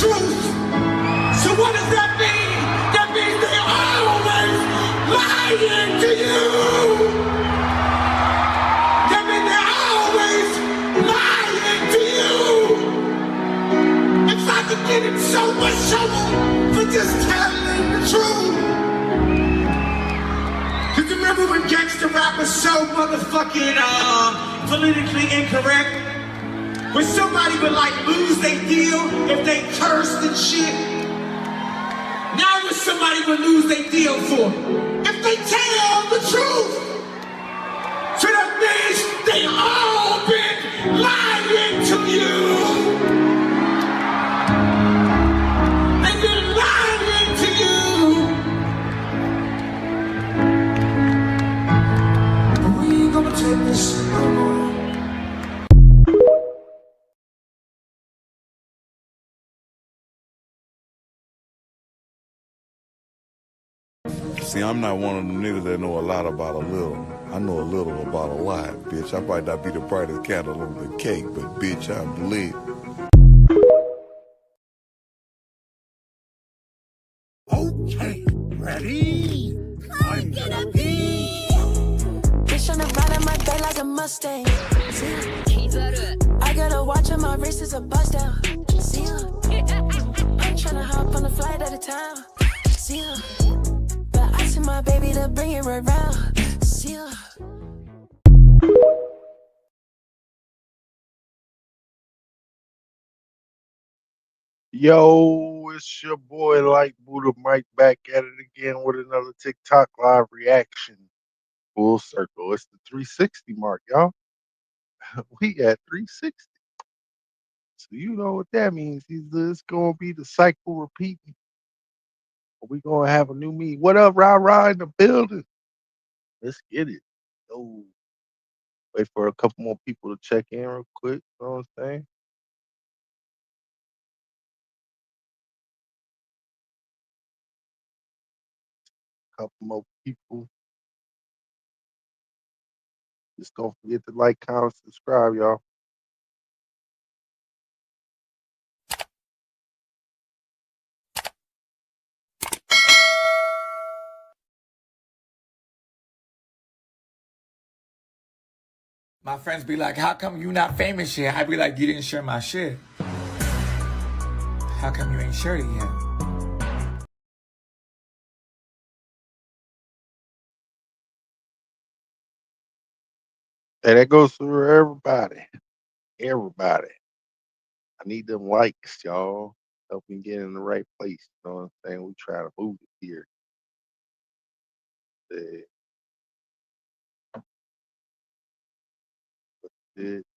truth. So what does that mean? That means they always lying to you. That means they're always lying to you. If I could get in so much trouble for just telling the truth. Cause remember when gangster rappers so motherfucking politically incorrect? When somebody would like lose their deal if they cursed and shit. Now what somebody would lose their deal for? If they tell the truth. So that means they all been lying to you. They've been lying to you. But we ain't gonna take this shit no more. See, I'm not one of the niggas that know a lot about a little. I know a little about a lot, bitch. I might not be the brightest candle on the cake, but bitch, I'm lit. Okay, ready? I'm gonna be. Bitch on the ride of my back like a Mustang. T.LR. I got a watch on my wrist, is a bust down. See ya. I'm tryna hop on a flight at a time. See ya. But I send my baby to bring it right round. See ya. Yo, it's your boy Light Buddha Mike back at it again with another TikTok live reaction. Full circle. It's the 360 mark, y'all. We at 360. So you know what that means. Either it's gonna be the cycle repeating, or we gonna have a new me. What up, Rah in the building? Let's get it. Yo, wait for a couple more people to check in real quick. You know what I'm saying? Couple more people. Just don't forget to like, comment, subscribe, y'all. My friends be like, how come you not famous yet? I be like, you didn't share my shit. How come you ain't shared it yet? Hey, that goes for everybody. Everybody. I need them likes, y'all. Help me get in the right place. You know what I'm saying? We try to move it here.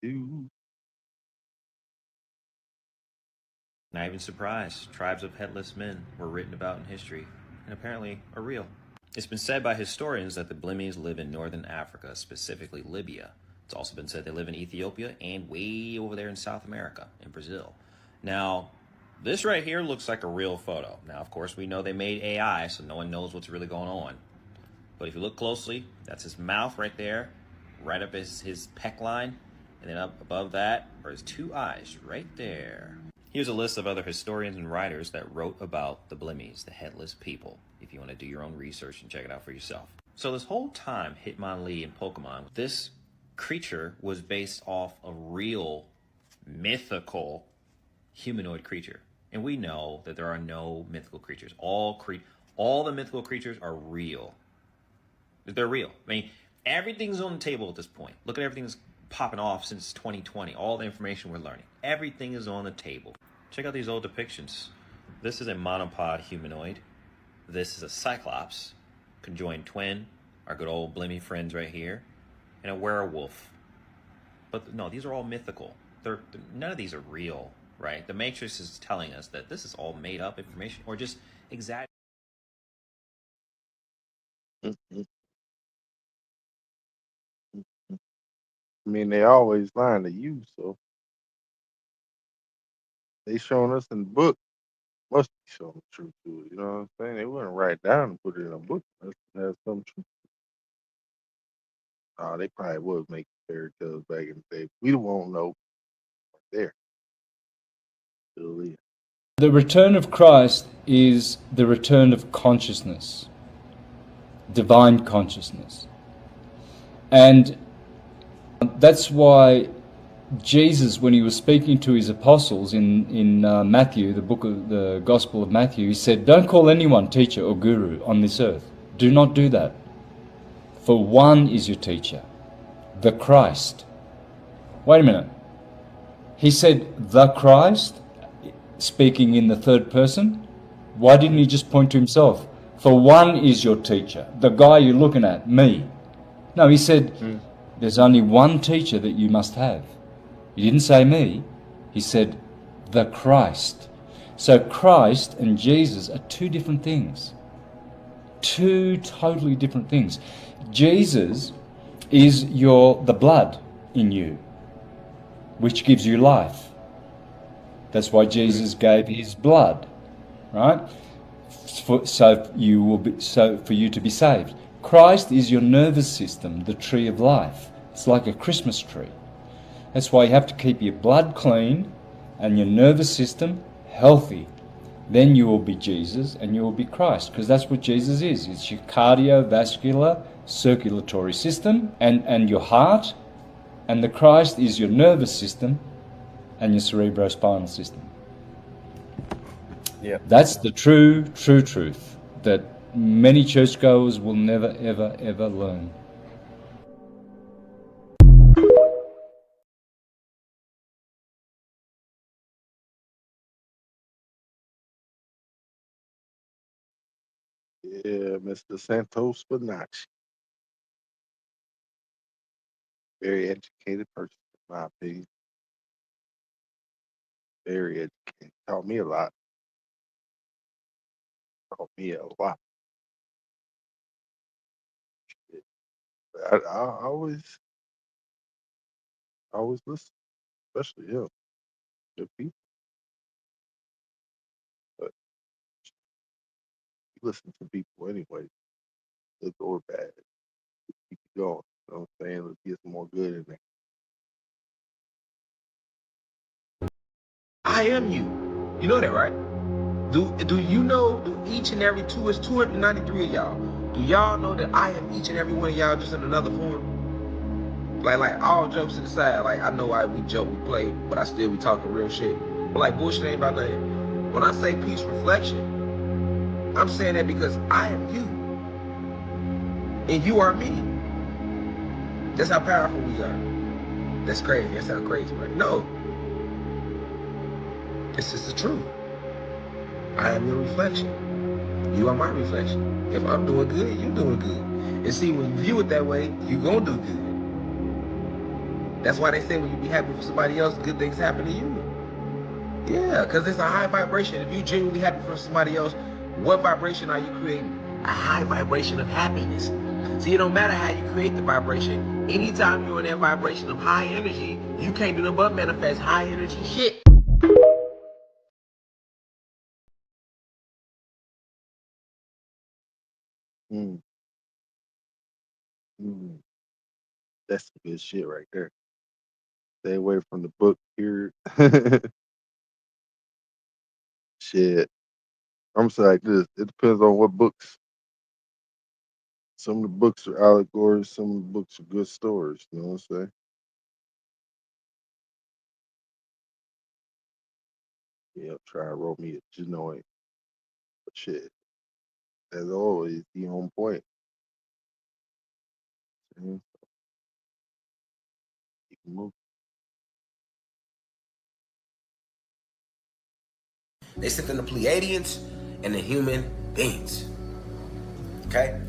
Do. Not even surprised, tribes of headless men were written about in history, and apparently are real. It's been said by historians that the Blimmies live in northern Africa, specifically Libya. It's also been said they live in Ethiopia and way over there in South America, in Brazil. Now, this right here looks like a real photo. Now, of course, we know they made AI, so no one knows what's really going on. But if you look closely, that's his mouth right there, right up his pec line, and then up above that are his two eyes right there. Here's a list of other historians and writers that wrote about the Blimmies, the headless people, if you want to do your own research and check it out for yourself. So this whole time, Hitmonlee and Pokemon, this creature was based off a real mythical humanoid creature. And we know that there are no mythical creatures. All the mythical creatures are real. They're real. I mean, everything's on the table at this point. Look at everything that's popping off since 2020. All the information we're learning. Everything is on the table. Check out these old depictions. This is a monopod humanoid. This is a cyclops, conjoined twin, our good old Blimmy friends right here, and a werewolf. But no, these are all mythical. None of these are real, right? The Matrix is telling us that this is all made up information or just exaggerated. I mean, they always lying to you, so they showing us in the book. Must be showing the truth to it. You know what I'm saying? They wouldn't write down and put it in a book. That's some truth. They probably was making fairy tales back in the day. We won't know. There. Still is. The return of Christ is the return of consciousness, divine consciousness. And that's why Jesus, when he was speaking to his apostles in Matthew, the book of the Gospel of Matthew, he said, "Don't call anyone teacher or guru on this earth. Do not do that. For one is your teacher, the Christ." Wait a minute. He said, "The Christ," speaking in the third person. Why didn't he just point to himself? For one is your teacher, the guy you're looking at, me. No, he said, there's only one teacher that you must have. He didn't say me. He said, the Christ. So Christ and Jesus are two different things. Two totally different things. Jesus is the blood in you, which gives you life. That's why Jesus gave his blood, right? For you to be saved. Christ is your nervous system, the tree of life. It's like a Christmas tree. That's why you have to keep your blood clean and your nervous system healthy. Then you will be Jesus and you will be Christ, because that's what Jesus is. It's your cardiovascular circulatory system and your heart, and the Christ is your nervous system and your cerebrospinal system. Yeah. That's the true truth that many churchgoers will never, ever, ever learn. Yeah, Mr. Santos Bonacci. Very educated person, in my opinion. Very educated. Taught me a lot. Taught me a lot. I always listen, especially him. Good people. But you listen to people anyway, good or bad. Keep it going. You know what I'm saying? Let's get some more good in there. I am you. You know that, right? Do you know, do each and every two, it's 293 of y'all. Do y'all know that I am each and every one of y'all just in another form? Like all jokes to the side, like I know we joke, we play, but I still be talking real shit. But like bullshit ain't about nothing. When I say peace reflection, I'm saying that because I am you. And you are me. That's how powerful we are. That's crazy. That sounds crazy, right? No. This is the truth. I am your reflection. You are my reflection. If I'm doing good, you're doing good. And see, when you view it that way, you're gonna do good. That's why they say when you be happy for somebody else, good things happen to you. Yeah, because it's a high vibration. If you genuinely happy for somebody else, what vibration are you creating? A high vibration of happiness. See, it don't matter how you create the vibration. Anytime you're in that vibration of high energy, you can't do nothing but manifest high energy shit. Mm, mm. That's some good shit right there. Stay away from the book here. Shit. I'm saying like this. It depends on what books. Some of the books are allegories, some of the books are good stories. You know what I'm saying? Yeah, try to roll me a joint. But shit, as always, be on point. Mhm. Keep it moving. They sent in the Pleiadians and the human beings. Okay?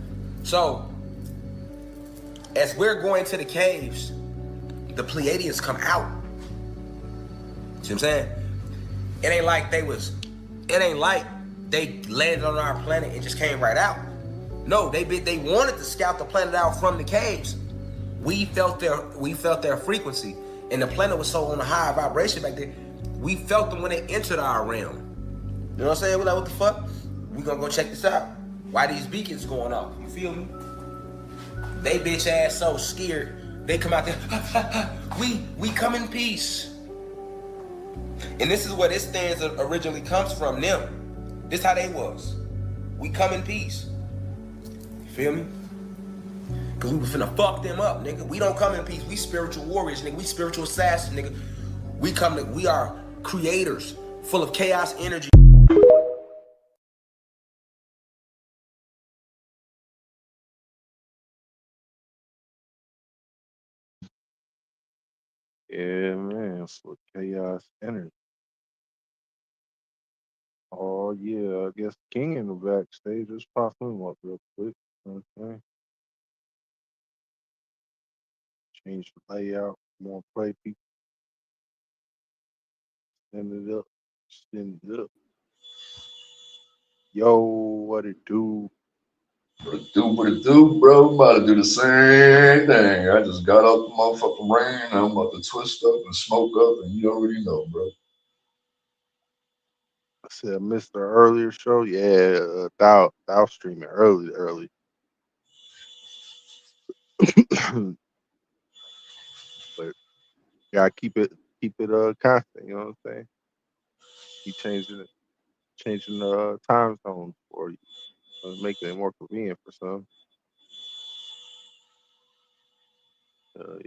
So, as we're going to the caves, the Pleiadians come out. See what I'm saying? It ain't like they landed on our planet and just came right out. No, they wanted to scout the planet out from the caves. We felt their frequency, and the planet was so on a high vibration back there. We felt them when they entered our realm. You know what I'm saying? We're like, what the fuck? We gonna go check this out. Why these beacons going off? You feel me? They bitch ass so scared. They come out there. We come in peace. And this is where this stanza originally comes from, them. This how they was. We come in peace. You feel me? Cause we was finna fuck them up, nigga. We don't come in peace. We spiritual warriors, nigga. We spiritual assassins, nigga. We are creators, full of chaos energy. Yeah, man. So chaos energy. Oh yeah, I guess King in the backstage. Just pop him up real quick. Okay. Change the layout. More play people. Send it up. Send it up. Yo, what it do? What it do, bro? I'm about to do the same thing. I just got out the motherfucking rain. I'm about to twist up and smoke up, and you already know, bro. I said I missed the earlier show. Yeah, thou streaming early. But gotta keep it constant, you know what I'm saying? Keep changing the time zones for you. Making it more convenient for some.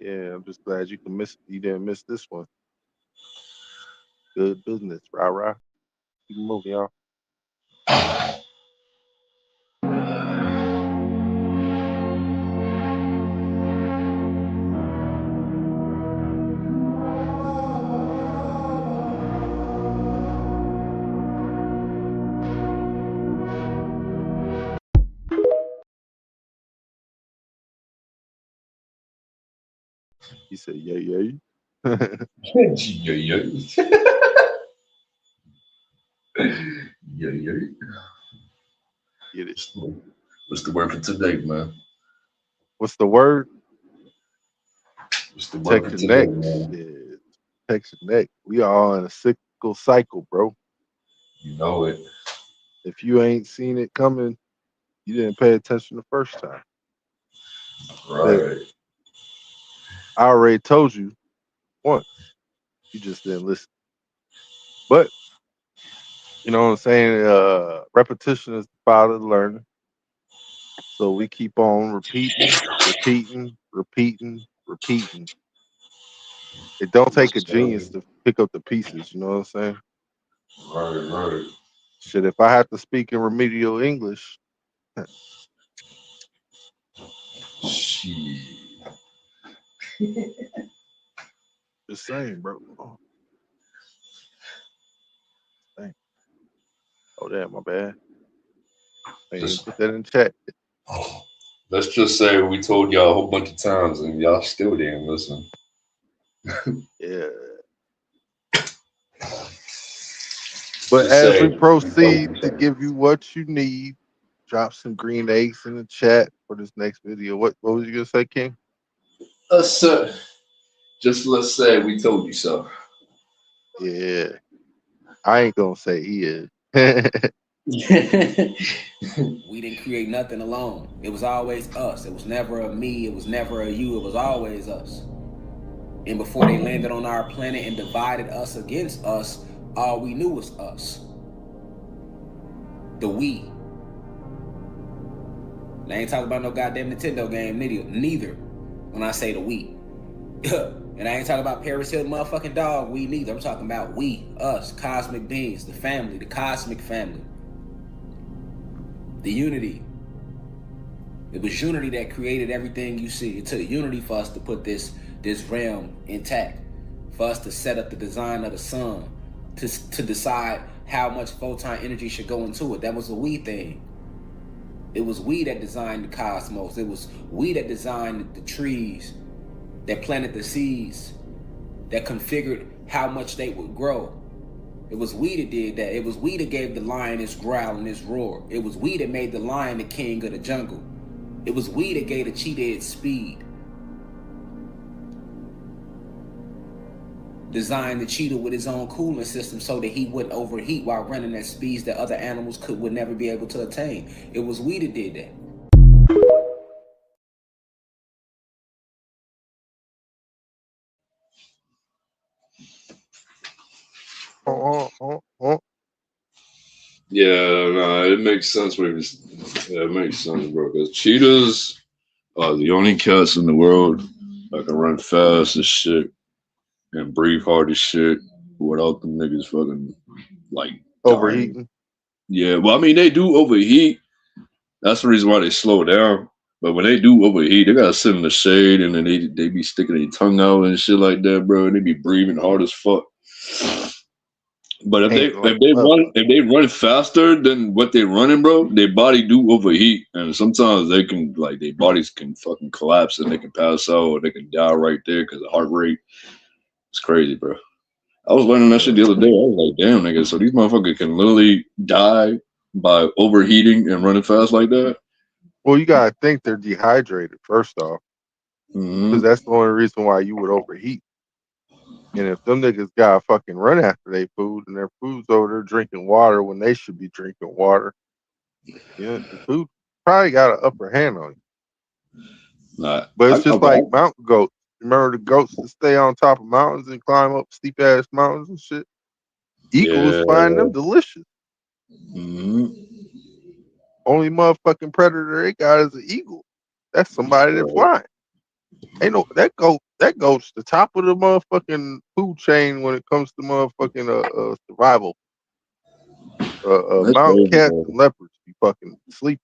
Yeah, I'm just glad you didn't miss this one. Good business, rah rah. Keep it moving, y'all. He said, yeah. yeah, yeah. yeah, yeah. Get it. What's the word for today, man? What's the word? What's the word Protect for your today, neck. man? Shit. Protect your neck. We are on a cyclical cycle, bro. You know it. If you ain't seen it coming, you didn't pay attention the first time. That Right. I already told you once. You just didn't listen. But you know what I'm saying? Repetition is the father of learning. So we keep on repeating. It don't take a genius to pick up the pieces, you know what I'm saying? Right. Shit, if I had to speak in remedial English, Shit. just saying, bro. Oh, dang. Oh, damn, my bad. I didn't even Just put that in chat. let's just say we told y'all a whole bunch of times and y'all still didn't listen. Yeah. But Just as we say we told proceed you to something. give you what you need, drop some green eggs in the chat for this next video. What was you gonna say, King? Just let's say we told you so. Yeah. I ain't gonna say he is. We didn't create nothing alone. It was always us. It was never a me. It was never a you. It was always us. And before they landed on our planet and divided us against us, all we knew was us. The we. And I ain't talking about no goddamn Nintendo game, neither. When I say the we. And I ain't talking about Paris Hilton motherfucking dog, we neither. I'm talking about we, us, cosmic beings, the family, the cosmic family. The unity. It was unity that created everything you see. It took unity for us to put this realm intact, for us to set up the design of the sun, to decide how much photon energy should go into it. That was a we thing. It was we that designed the cosmos. It was we that designed the trees, that planted the seeds, that configured how much they would grow. It was we that did that. It was we that gave the lion its growl and its roar. It was we that made the lion the king of the jungle. It was we that gave the cheetah its speed. Designed the cheetah with his own cooling system so that he wouldn't overheat while running at speeds that other animals would never be able to attain. It was we that did that. Yeah, no, it makes sense. Yeah, it makes sense, bro. Because cheetahs are the only cats in the world that can run fast as shit and breathe hard as shit without them niggas fucking like dying. Overheating. Yeah, well, I mean, they do overheat. That's the reason why they slow down. But when they do overheat, they gotta sit in the shade and then they be sticking their tongue out and shit like that, bro. And they be breathing hard as fuck. But if they Ain't like if they love. run faster than what they running, bro, their body do overheat, and sometimes they can like their bodies can fucking collapse and they can pass out or they can die right there because the heart rate. It's crazy, bro. I was learning that shit the other day. I was like, damn, nigga. So these motherfuckers can literally die by overheating and running fast like that. Well, you gotta think they're dehydrated first off, because Hmm. that's the only reason why you would overheat. And if them niggas gotta fucking run after their food and their food's over there drinking water when they should be drinking water, yeah, the food probably got an upper hand on you. Nah, But it's just okay. like mountain goats. Remember the goats that stay on top of mountains and climb up steep ass mountains and shit? Eagles Yeah. find them delicious. Hmm. Only motherfucking predator they got is an eagle. That's somebody that Right. flying. Ain't no that goat. That goat's the top of the motherfucking food chain when it comes to motherfucking survival. That's Mountain crazy, cats bro. and leopards be fucking sleep.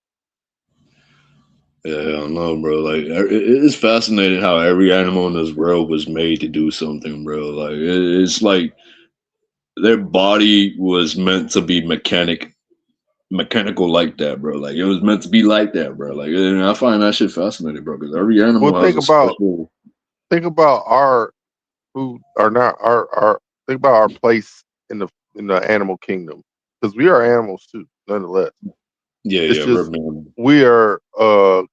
Yeah, I don't know, bro. Like, it's fascinating how every animal in this world was made to do something, bro. Like, it's like their body was meant to be mechanical like that, bro. Like, it was meant to be like that, bro. Like, and I find that shit fascinating, bro, because every Well, animal has a special. think about our food or not our think about our place in the animal kingdom because we are animals too, nonetheless. Yeah, It's yeah, we're just man. we are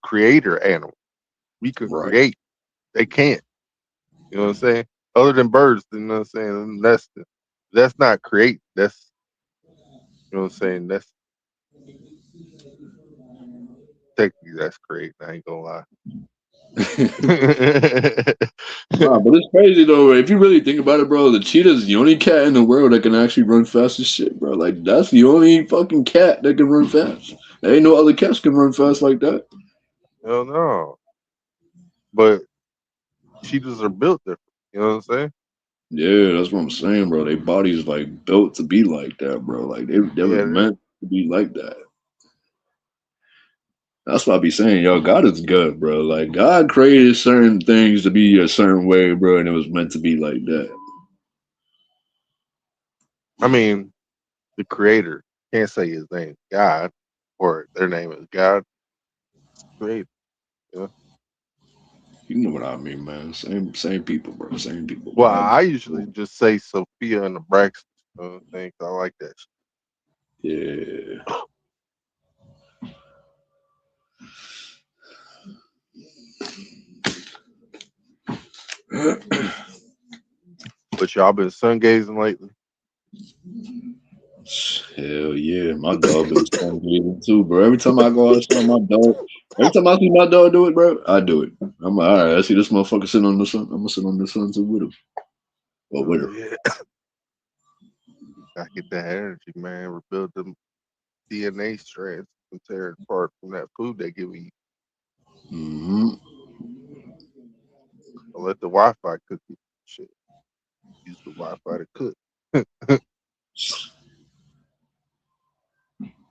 creator animals. We could Right. create. They can't. You know what I'm saying? Other than birds, you know what I'm saying? That's not create. That's you know what I'm saying. That's technically that's create. I ain't gonna lie. Nah, but it's crazy though. If you really think about it, bro, the cheetah's the only cat in the world that can actually run fast as shit, bro. Like that's the only fucking cat that can run fast. There ain't no other cats can run fast like that. Hell no. But cheetahs are built different. You know what I'm saying? Yeah, that's what I'm saying, bro. Their body's like built to be like that, bro. Like they were Yeah, meant to be like that. That's what I be saying, yo. God is good, bro. Like God created certain things to be a certain way, bro, and it was meant to be like that. I mean, the creator can't say his name, God, or their name is God. Creator. You know? You know what I mean, man. Same people, bro. Same people. Well, God. I usually just say Sophia and the Braxton. You know what I'm saying? 'Cause I like that shit. Yeah. But y'all been sun gazing lately. Hell yeah, my dog been sunbathing too, bro. Every time I go outside, my dog. Every time I see my dog do it, bro, I do it. I'm like, all right. I see this motherfucker sitting on the sun. I'm gonna sit on the sun too with him, or with her. Yeah. I get that energy, man. Rebuild them DNA strands and tear it apart from that food they give me. Hmm. I let the Wi-Fi cook it. Shit. Use the Wi-Fi to cook.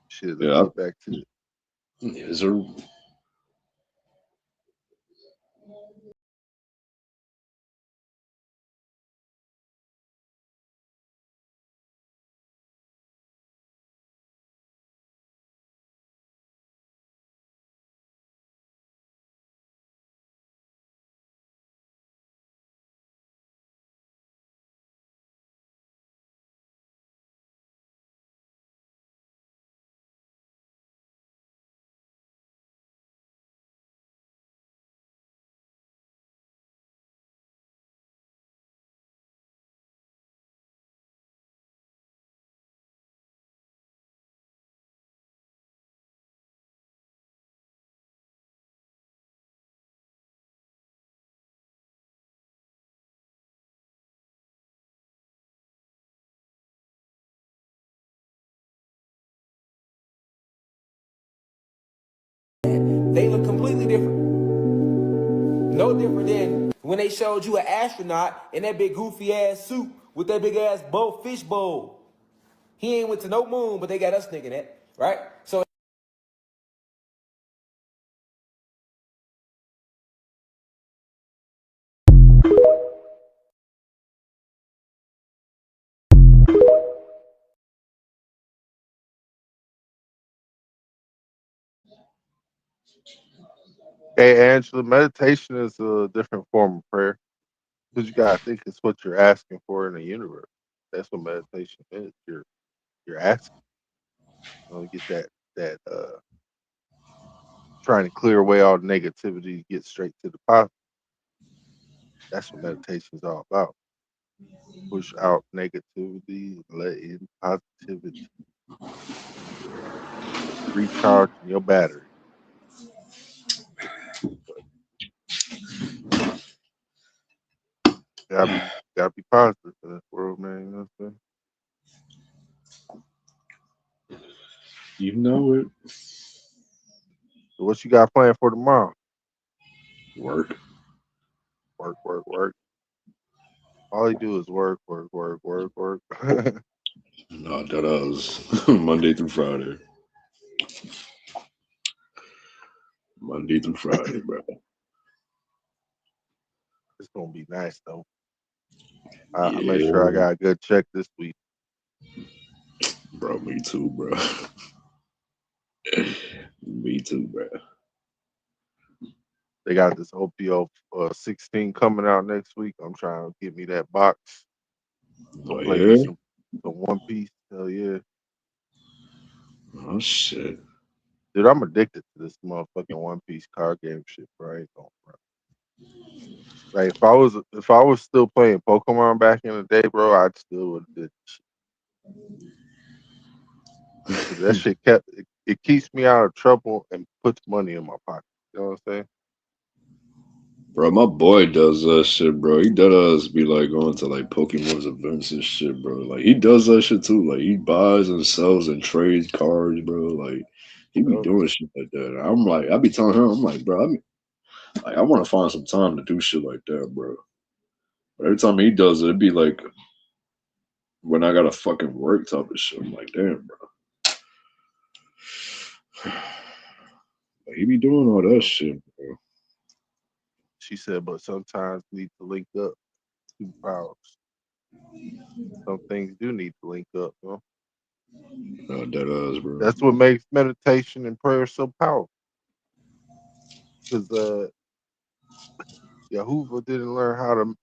Shit, let's Yeah. get back to it. Yes, sir. They look completely different. No different than when they showed you an astronaut in that big goofy ass suit with that big ass fish bowl. He ain't went to no moon, but they got us thinking that, right? So Hey, Angela, meditation is a different form of prayer because you gotta think it's what you're asking for in the universe. That's what meditation is. You're asking, get that trying to clear away all the negativity, get straight to the positive. That's what meditation is all about. Push out negativity, let in positivity, recharging your battery. Gotta be positive in this world, man. You know what I'm saying? You know it. So what you got planned for tomorrow? Work. Work. All you do is work. No, that was Monday through Friday. Monday through Friday, bro. It's gonna be nice though. I make sure I Yeah, got a good check this week. bro. Me too, bro. Me too, bro. They got this OPO 16 coming out next week. I'm trying to get me that box. Go Oh play me yeah. some One Piece. Hell yeah. Oh shit. Dude, I'm addicted to this motherfucking One Piece card game shit, bro. I ain't gonna front. Like if I was still playing Pokemon back in the day, bro, I'd still would have did shit. 'Cause that shit it keeps me out of trouble and puts money in my pocket. You know what I'm saying? Bro, my boy does that shit, bro. He does be like going to like Pokemon's events and shit, bro. Like he does that shit too. Like he buys and sells and trades cards, bro. Like he be You doing shit like that. I'm like, I be telling him, I'm like, bro, I want to find some time to do shit like that, bro. But every time he does it, it'd be like when I got to fucking work type of shit. I'm like, damn, bro. Like, he be doing all that know? shit, bro. She said, but sometimes we need to link up two powers. Some things do need to link up, you know? That bro. That's what makes meditation and prayer so powerful. Because Yahuwah didn't learn how to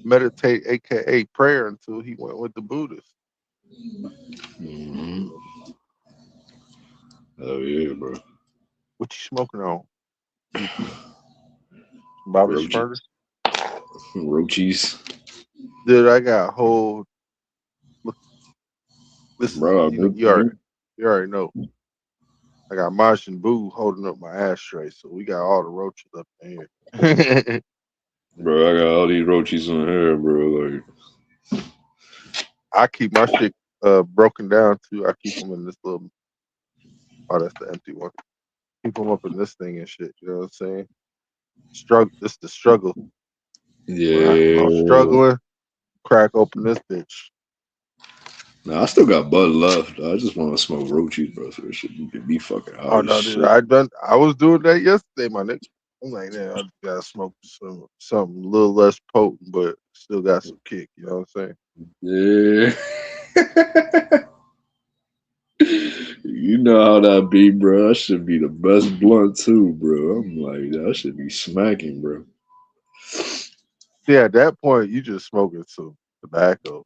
meditate, aka prayer, until he went with the Buddhists. Mm-hmm. Oh yeah, bro. What you smoking on? Bobby Schmurder? Roaches. Roaches. Dude, I got a whole. Look, this is Bro, you already know. I got Majin Buu holding up my ashtray, so we got all the roaches up in here. bro, I got all these roaches on here, bro. Like, I keep my shit broken down too. I keep them in this little. Oh, that's the empty one. Keep them up in this thing and shit. You know what I'm saying? Struggle. This the struggle. When I'm yeah. struggling, crack open this bitch. Nah, I still got bud left. I just want to smoke roaches, bro. So it should be fucking Oh high as no, dude, shit. I was doing that yesterday, my nigga. I'm like, man, I just gotta smoke something a little less potent, but still got some kick. You know what I'm saying? Yeah. You know how that be, bro. That should be the best blunt too, bro. I'm like, that should be smacking, bro. Yeah, at that point, you just smoking some tobacco.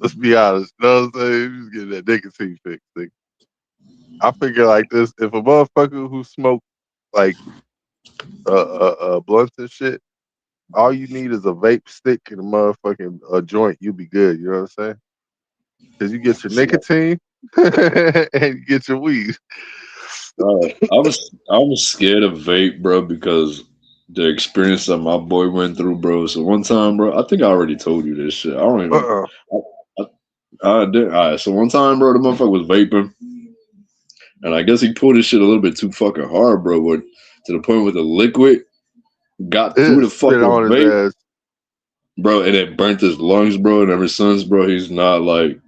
Let's be honest. You know what I'm saying? You just get that nicotine fix. Nigga. I figure like this: if a motherfucker who smoke like blunts and shit, all you need is a vape stick and a motherfucking joint. You be good. You know what I'm saying? Because you get your nicotine and you get your weed. I was scared of vape, bro, because the experience that my boy went through, bro. So one time, bro, I think I already told you this shit. I don't even. Uh-uh. I did. All right. So one time, bro, the motherfucker was vaping, And I guess he pulled his shit a little bit too fucking hard, bro. But to the point where the liquid got through It the spit fucking on his vape, ass. bro, and it burnt his lungs, bro. And ever since, bro, he's not like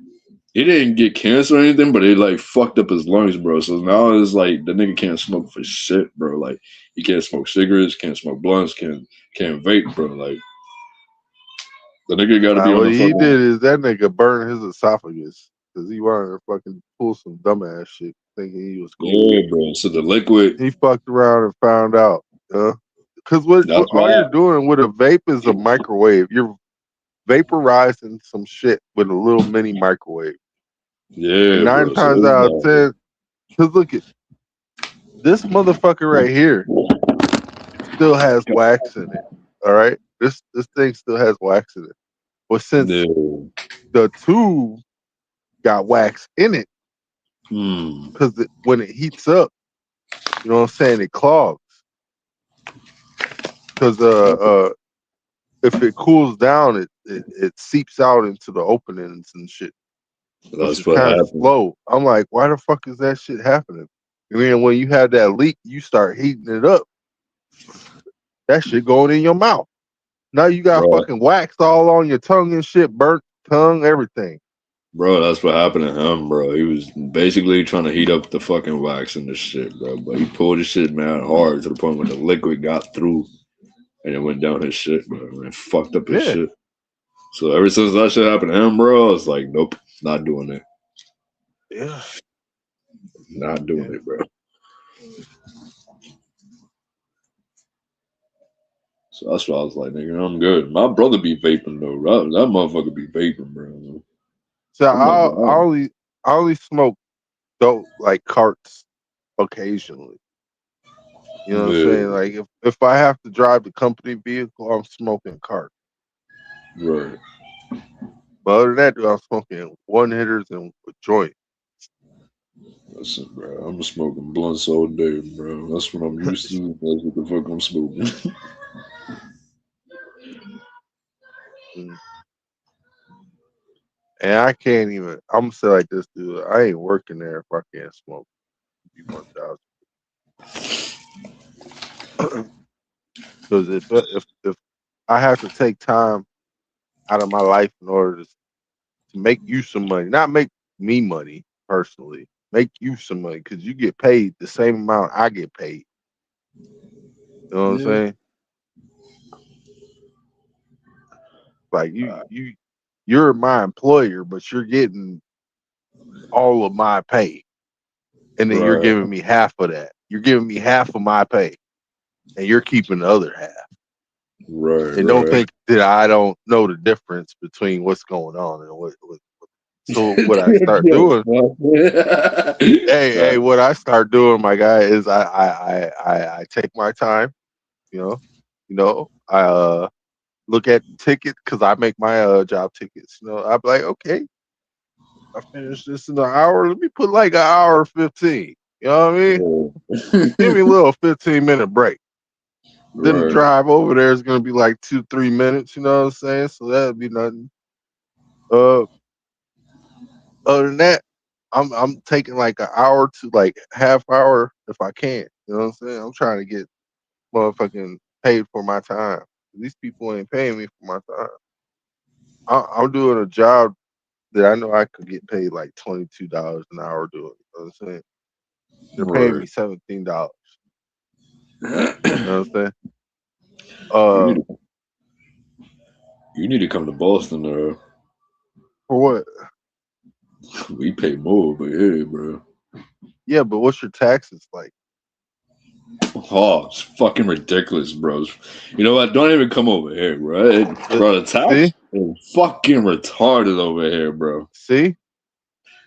he didn't get cancer or anything, but it like fucked up his lungs, bro. So now it's like the nigga can't smoke for shit, bro. Like he can't smoke cigarettes, can't smoke blunts, can't vape, bro. Like the nigga got to be Nah, on what the he fucking did is that nigga burned his esophagus because he wanted to fucking pull some dumbass shit, thinking he was cool. yeah, bro. So the liquid, He fucked around and found out. Because what that's all you're why, doing with a vape is a microwave. You're vaporizing some shit with a little mini microwave. And yeah, nine bro. So times it's out of like, 10, because look at this motherfucker right here still has wax in it. All right, this thing still has wax in it. But since yeah, the tube got wax in it, hmm, because when it heats up, you know what I'm saying, it clogs. Because if it cools down, it seeps out into the openings and shit, which that's is what kind of happened, slow. I'm like, why the fuck is that shit happening? And then when you have that leak, you start heating it up. That shit going in your mouth. Now you got bro. fucking wax all on your tongue and shit, burnt tongue, everything. Bro, that's what happened to him, bro. He was basically trying to heat up the fucking wax and this shit, bro. But he pulled his shit mad hard to the point where the liquid got through and it went down his shit, bro. And fucked up his Yeah, shit. So ever since that shit happened to him, bro, I was like, nope, not doing it. yeah, Not doing yeah. it, bro. So that's why I was like, nigga, I'm good. My brother be vaping though. That motherfucker be vaping, bro. So I'm like, I only smoke dope like carts occasionally. You know what I'm yeah, saying? Like if I have to drive the company vehicle, I'm smoking cart. right. But other than that, dude, I'm smoking one hitters and a joint. Listen, bro, I'm smoking blunts all day, bro. That's what I'm used to. That's what the fuck I'm smoking. Mm. And I can't even. I'm gonna say like this, dude. I ain't working there if I can't smoke. Be 1,000. Because if I have to take time out of my life in order to make you some money, not make me money personally, make you some money because you get paid the same amount I get paid. You know what I'm Yeah. saying? Like you're my employer, but you're getting all of my pay, and then you're Right, giving me half of that. You're giving me half of my pay, and you're keeping the other half. right, And don't right. think that I don't know the difference between what's going on and what. So what I start doing, hey, what I start doing, my guy, is I take my time. You know, I look at tickets because I make my job tickets. You know, I'm like, okay, I finished this in an hour. Let me put like an hour 15. You know what I mean? Give me a little 15-minute break. Then the Right. drive over there is gonna be like 2-3 minutes. You know what I'm saying? So that'd be nothing. Uh, Other than that, I'm taking like an hour to like half hour if I can. You know what I'm saying? I'm trying to get motherfucking paid for my time. These people ain't paying me for my time. I'm doing a job that I know I could get paid like $22 an hour doing. You know what I'm saying? They're paying me Right. $17. You know what I'm saying? You Uh, need to come to Boston, for what? we pay more over here, bro. Yeah, but what's your taxes like? Oh, it's fucking ridiculous, bros. You know what? Don't even come over here, bro. Bro, the tax See, is fucking retarded over here, bro. see,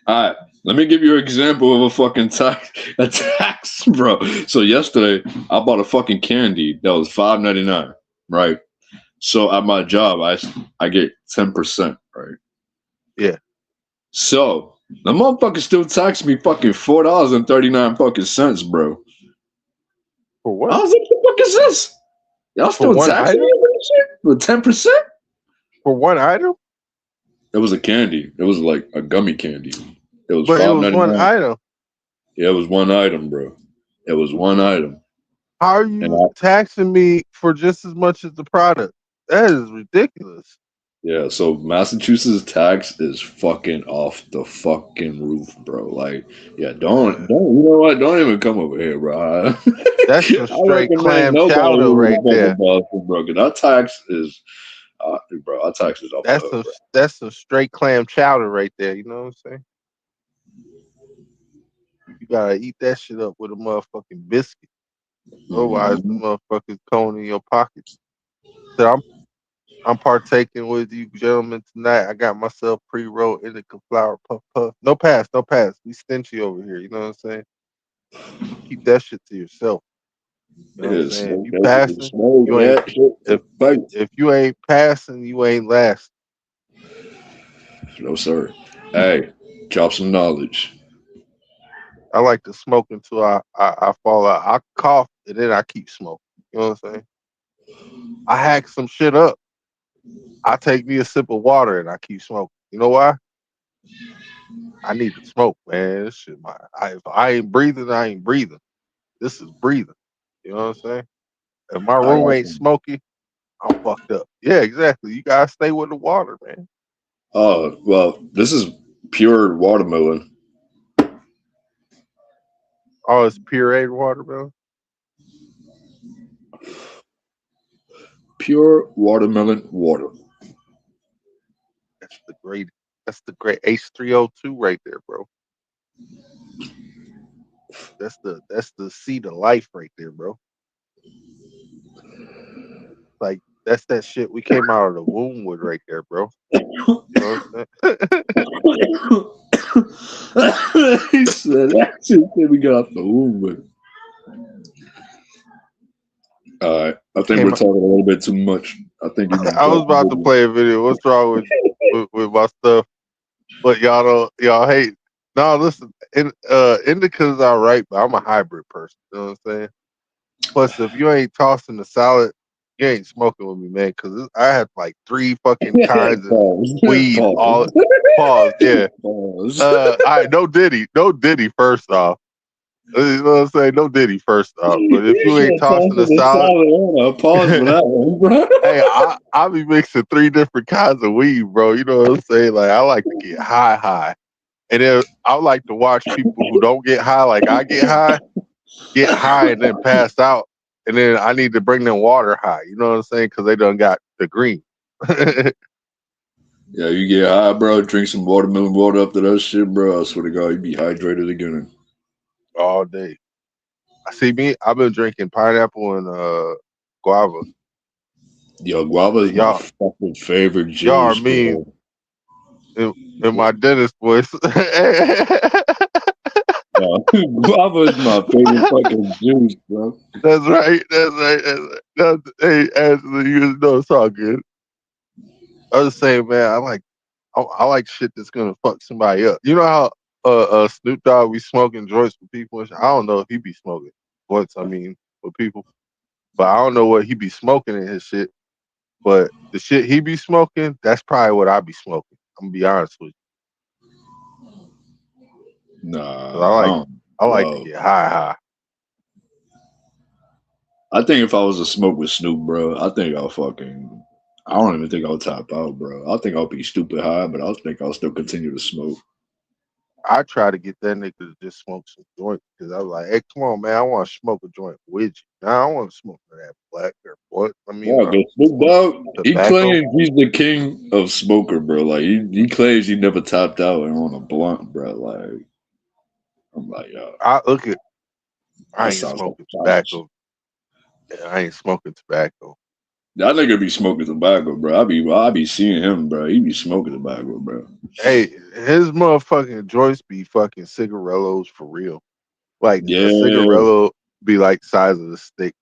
All right, let me give you an example of a fucking tax, bro. So yesterday, I bought a fucking candy that was $5.99, right? So at my job, I get 10%, right? yeah. So the motherfucker still taxed me fucking $4.39 fucking cents, bro. For I what? was like, what the fuck is this? Y'all For still one taxing item? me for this shit? For 10%? For one item? It was a candy. It was like a gummy candy. It was But it was one $5.99. item. Yeah, it was one item, bro. It was one item. How are And you taxing me for just as much as the product? That is ridiculous. yeah, so Massachusetts tax is fucking off the fucking roof, bro. Like, yeah, don't, you know what? Don't even come over here, bro. That's some I straight recommend clam nobody chowder move right to fucking there. Boston, bro. 'Cause our tax is, bro, our tax is off the hook, bro. That's some straight clam chowder right there. You know what I'm saying? You gotta eat that shit up with a motherfucking biscuit. Otherwise, the Mhm. motherfuckers going in your pocket. So I'm partaking with you gentlemen tonight. I got myself pre-rolled indica flower puff puff. No pass, no pass. We stingy over here. You know what I'm saying? You keep that shit to yourself. You know what I'm Yeah, saying? If smoke you that shit, passing, smoke you ain't. that shit If for face. if you ain't passing, you ain't last. No, sir. Hey, drop some knowledge. I like to smoke until I fall out. I cough and then I keep smoking. You know what I'm saying? I hack some shit up. I take me a sip of water and I keep smoking. You know why? I need to smoke, man. This shit, if I ain't breathing, I ain't breathing. This is breathing. You know what I'm saying? If my I room got ain't some. smoky, I'm fucked up. Yeah, exactly. You gotta stay with the water, man. Oh, well, this is pure watermelon. Oh, it's pureed watermelon. Pure watermelon water. That's the great. That's the great H3O2 right there, bro. That's the seed of life right there, bro. Like that's that shit we came out of the womb with right there, bro. You know what I'm saying? He said that shit we got off the womb with. All right, I think we're Came. talking a little bit too much. I think you need to I was drop the about to video. play a video. What's wrong with my stuff? But y'all hate. No, listen, indica's all right, but I'm a hybrid person. You know what I'm saying? Plus, if you ain't tossing the salad, you ain't smoking with me, man. Because I had like 3 fucking kinds of Pause. weed. All Pause. pause. Yeah. Pause. All right. No Diddy. First off, you know what I'm saying? No Diddy. First off, but if You you ain't said tossing the tossing the salad, salad. On a pause for hey, that one, bro. I be mixing 3 different kinds of weed, bro. You know what I'm saying? Like I like to get high. And then I like to watch people who don't get high like I get high and then pass out. And then I need to bring them water high. You know what I'm saying? Because they done got the green Yeah, you get high, bro. Drink some watermelon water after that shit, bro. I swear to God, you be hydrated again. all day. I see me. I've been drinking pineapple and guava. Yo, guava is my Y'all, fucking favorite y'all are juice, me bro. in my dentist voice. No, guava is my favorite fucking juice, bro. That's right. That's right. Hey, Angela, you know it's all good. I was saying, man, I like shit that's gonna fuck somebody up. You know how Snoop Dogg be smoking joints with people and shit? I don't know if he be smoking joints, I mean, with people. But I don't know what he be smoking in his shit. But the shit he be smoking, that's probably what I be smoking. I'm gonna be honest with you. 'Cause Nah, I don't, I like to bro. get high. I think if I was to smoke with Snoop, bro, I think I'll fucking. I don't even think I'll tap out, bro. I think I'll be stupid high, but I think I'll still continue to smoke. I try to get that nigga to just smoke some joints because I was like, hey, come on, man, I want to smoke a joint with you. Nah, I want to smoke that black or what? I mean, Yeah, but Snoop what Dogg, he tobacco? claims he's the king of smoker, bro. Like he claims he never tapped out and on a blunt, bro. Like I'm like, yo, I look at, I that ain't sounds like smoking trash. tobacco. Yeah, I ain't smoking tobacco. That nigga be smoking tobacco, bro. I be seeing him, bro. He be smoking tobacco, bro. Hey, his motherfucking joints be fucking cigarillos for real. Like a Yeah, cigarillo be like size of the stick.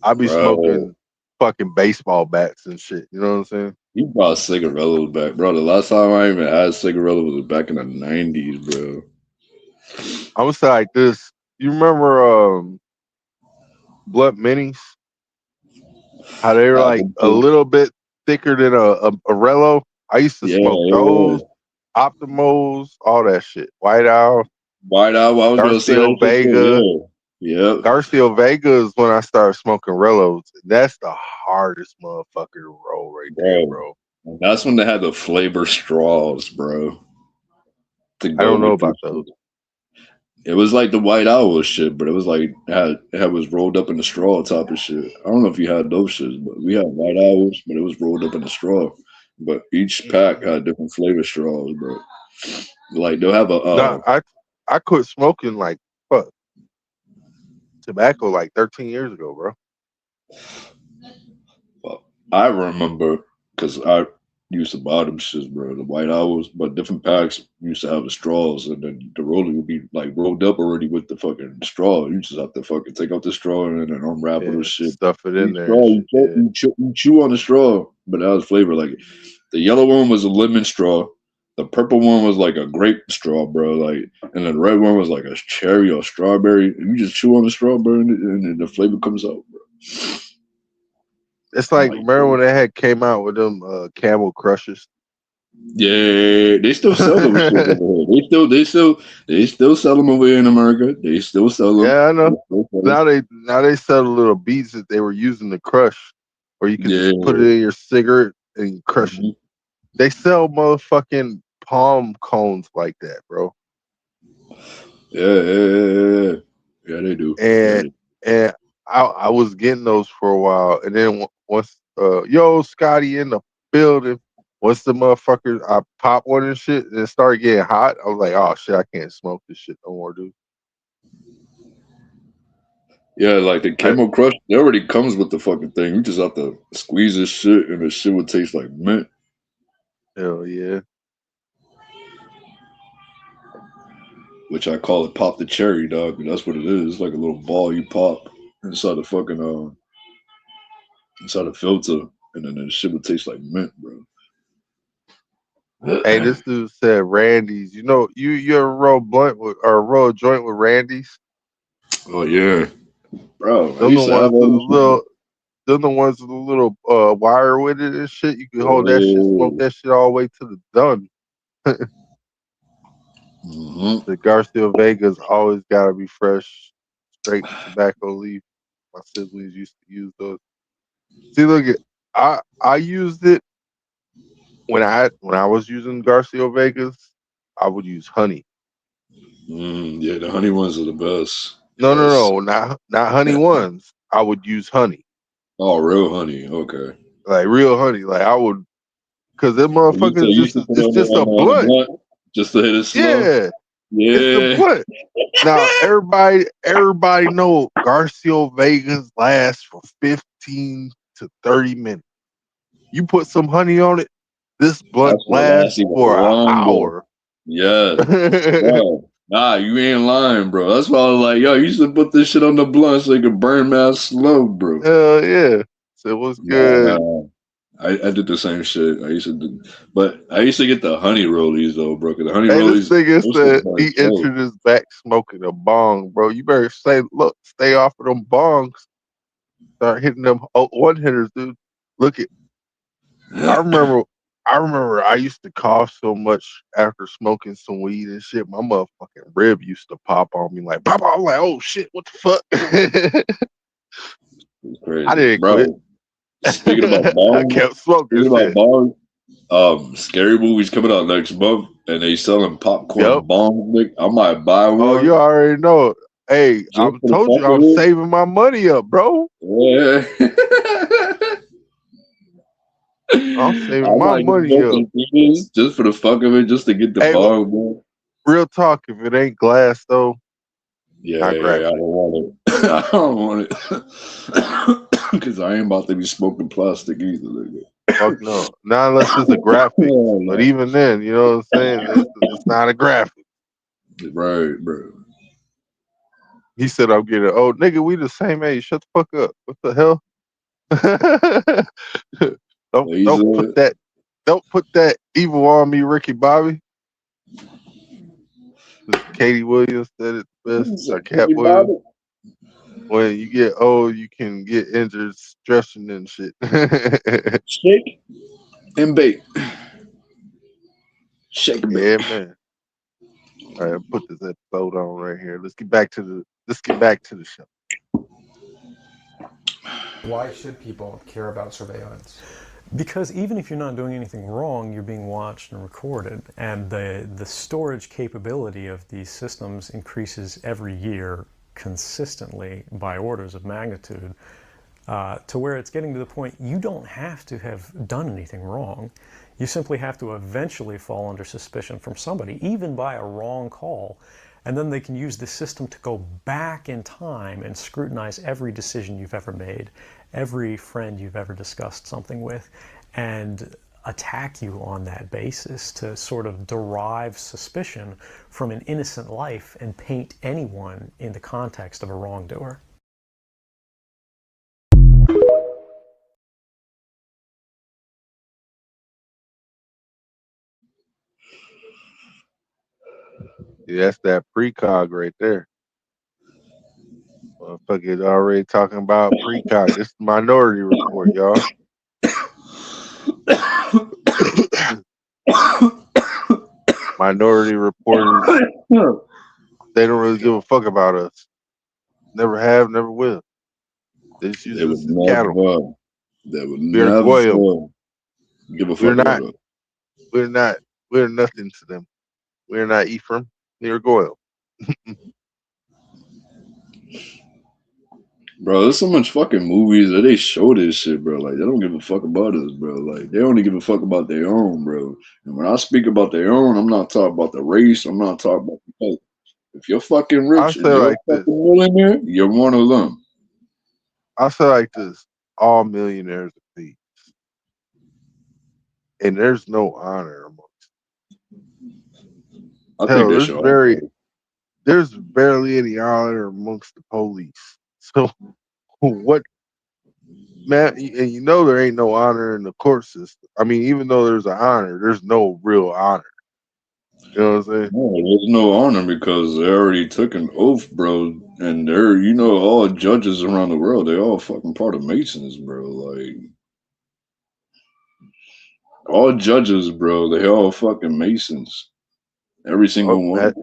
I be bro. smoking fucking baseball bats and shit. You know what I'm saying? He brought cigarillos back, bro. The last time I even had cigarillos was back in the '90s, bro. I would say like this. You remember Blunt Minis? How they were like a Apple. little bit thicker than a Rello. I used to Yeah, smoke yeah, those, Optimals, all that shit. White Owl. White Owl. I was gonna say Garcia that shit Vega. too. Yeah. Yep. Garcia Vega is when I started smoking Rellos. That's the hardest motherfucker to roll right there, Bro. bro. And that's when they had the flavor straws, bro. To I go don't know with this about those. shit. It was like the White Owl shit, but it was like it was rolled up in the straw type of shit. I don't know if you had those shits, but we had White Owls, but it was rolled up in the straw. But each pack had different flavor straws, bro. Like they'll have a No, I quit smoking like fuck tobacco like 13 years ago, bro. well, I remember because I used to buy them shits, bro. The White Owls, but different packs used to have the straws, and then the roller would be like rolled up already with the fucking straw. You just have to fucking take out the straw and then unwrap it Yeah, or shit. stuff it in Each there and straw, shit. Yeah. you chew on the straw, but that was flavor. Like the yellow one was a lemon straw. The purple one was like a grape straw, bro. Like, and then the red one was like a cherry or strawberry. And you just chew on the straw, bro, and the flavor comes out, bro. It's I'm like like, remember when they had came out with them Camel Crushers? yeah, they still sell those shit over here. They still sell them over here in America. They still sell them. Yeah, I know. They still sell 'em. Now they sell the little beads that they were using to crush, or you could Yeah. just put it in your cigarette and you crush it. Mhm. They sell motherfucking palm cones like that, bro. Yeah. Yeah, they do. Yeah, And and I was getting those for a while, and then once yo Scotty in the building, once the motherfuckers I popped one and shit, and it started getting hot. I was like, oh shit, I can't smoke this shit no more, dude. yeah, like the I, Camel Crush, it already comes with the fucking thing. You just have to squeeze this shit, and the shit would taste like mint, hell yeah. which I call it pop the cherry, dog. And that's what it is. It's like a little ball you pop inside the fucking inside the filter, and then the shit would taste like mint, bro. Hey, this dude said Randy's. You know, you ever roll blunt with or roll a joint with Randy's? Oh yeah, bro. I Them the used to have ones with the all this shit. little, them the ones with the little wire with it and shit. You can hold that shit, smoke Yeah. that shit all the way to the done. Mm-hmm. The Garcia Vegas always gotta be fresh, straight tobacco leaf. My siblings used to use those. See, look at I used it when I was using Garcia Vegas. I would use honey. Yeah, the honey ones are the best. No, no, Yes. no, not honey ones. I would use honey, Oh, real honey. Okay. like real honey. Like I would, cause them You motherfuckers used just to put it's just a on the blunt. blunt just to hit it slow. Yeah, it's the Yeah. blunt. Now everybody know Garcia Vegas lasts for 15 to 30 minutes. You put some honey on it, this blunt That's what lasts lasts even for an longer. hour. Yes. Hell Bro. Nah, you ain't lying, bro. That's why I was like, yo, you should put this shit on the blunt so you can burn mad slow, bro. yeah. So what's good? Nah. I did the same shit. I used to do, but I used to get the honey rollies though, bro. Cause the honey Hey, this rollies, nigga those shit said burn he slow. entered his back smoking a bong, bro. You better stay off of them bongs. Start hitting them one hitters, dude. Look at I remember I used to cough so much after smoking some weed and shit. My motherfucking rib used to pop on me like pop. I'm like, oh shit, what the fuck? It's I crazy, didn't quit. bro. Speaking about I bong, kept smoking speaking about shit. bong, scary movies coming out next month, and they selling popcorn Yep. bongs. Nick. I might buy Oh, you one already know. Hey, I just for the told fuck you I'm of saving my money up, bro. it. Yeah. I'm I saving my might just money go to up. the theaters just for the fuck of it, just to get the Hey, but bong, bro. real talk, if it ain't glass though, Yeah, not I don't graphic. want it. I don't want it because I ain't about to be smoking plastic either. Nigga. Fuck no. Not unless it's a graphic. Hell But no. even then, you know what I'm saying? It's not a graphic. Right, bro. He said I'm getting oh nigga, we the same age. Shut the fuck up. What the hell? don't What he don't put said? that don't put that evil on me, Ricky Bobby. Katie Williams said it best, or Cat Ricky Williams. Bobby. When you get old, you can get injured stressing and shit. Shake and bake. Shake and bake. Yeah, man. All right, I'll put this episode on right here. Let's get back to the show. Why should people care about surveillance? Because even if you're not doing anything wrong, you're being watched and recorded, and the storage capability of these systems increases every year consistently by orders of magnitude, to where it's getting to the point you don't have to have done anything wrong. You simply have to eventually fall under suspicion from somebody, even by a wrong call, and then they can use the system to go back in time and scrutinize every decision you've ever made, every friend you've ever discussed something with, and attack you on that basis to sort of derive suspicion from an innocent life and paint anyone in the context of a wrongdoer. Yeah, that's that precog right there. Motherfucker already talking about precog. This is Minority Report, y'all. Minority reporters, they don't really give a fuck about us. Never have, never will. They just use They would us as cattle. They would We're never Goyim. give a We're fuck not. about us. We're nothing to them. We're not Ephraim. They're Goyim. Bro, there's so much fucking movies that they show this shit, bro. Like, they don't give a fuck about us, bro. Like, they only give a fuck about their own, bro. And when I speak about their own, I'm not talking about the race. I'm not talking about the color. If you're fucking I'll rich say and you're like a this. fucking millionaire, you're one of them. I'll say like this. All millionaires are thieves. And there's no honor amongst them. I think Hell, they should. there's barely any honor amongst the police. So what, man? And you know there ain't no honor in the court system. I mean, even though there's an honor, there's no real honor. You know what I'm saying? No, there's no honor because they already took an oath, bro. And they're, all judges around the world, they all fucking part of Masons, bro. Like, all judges, bro, they all fucking Masons. Every single one.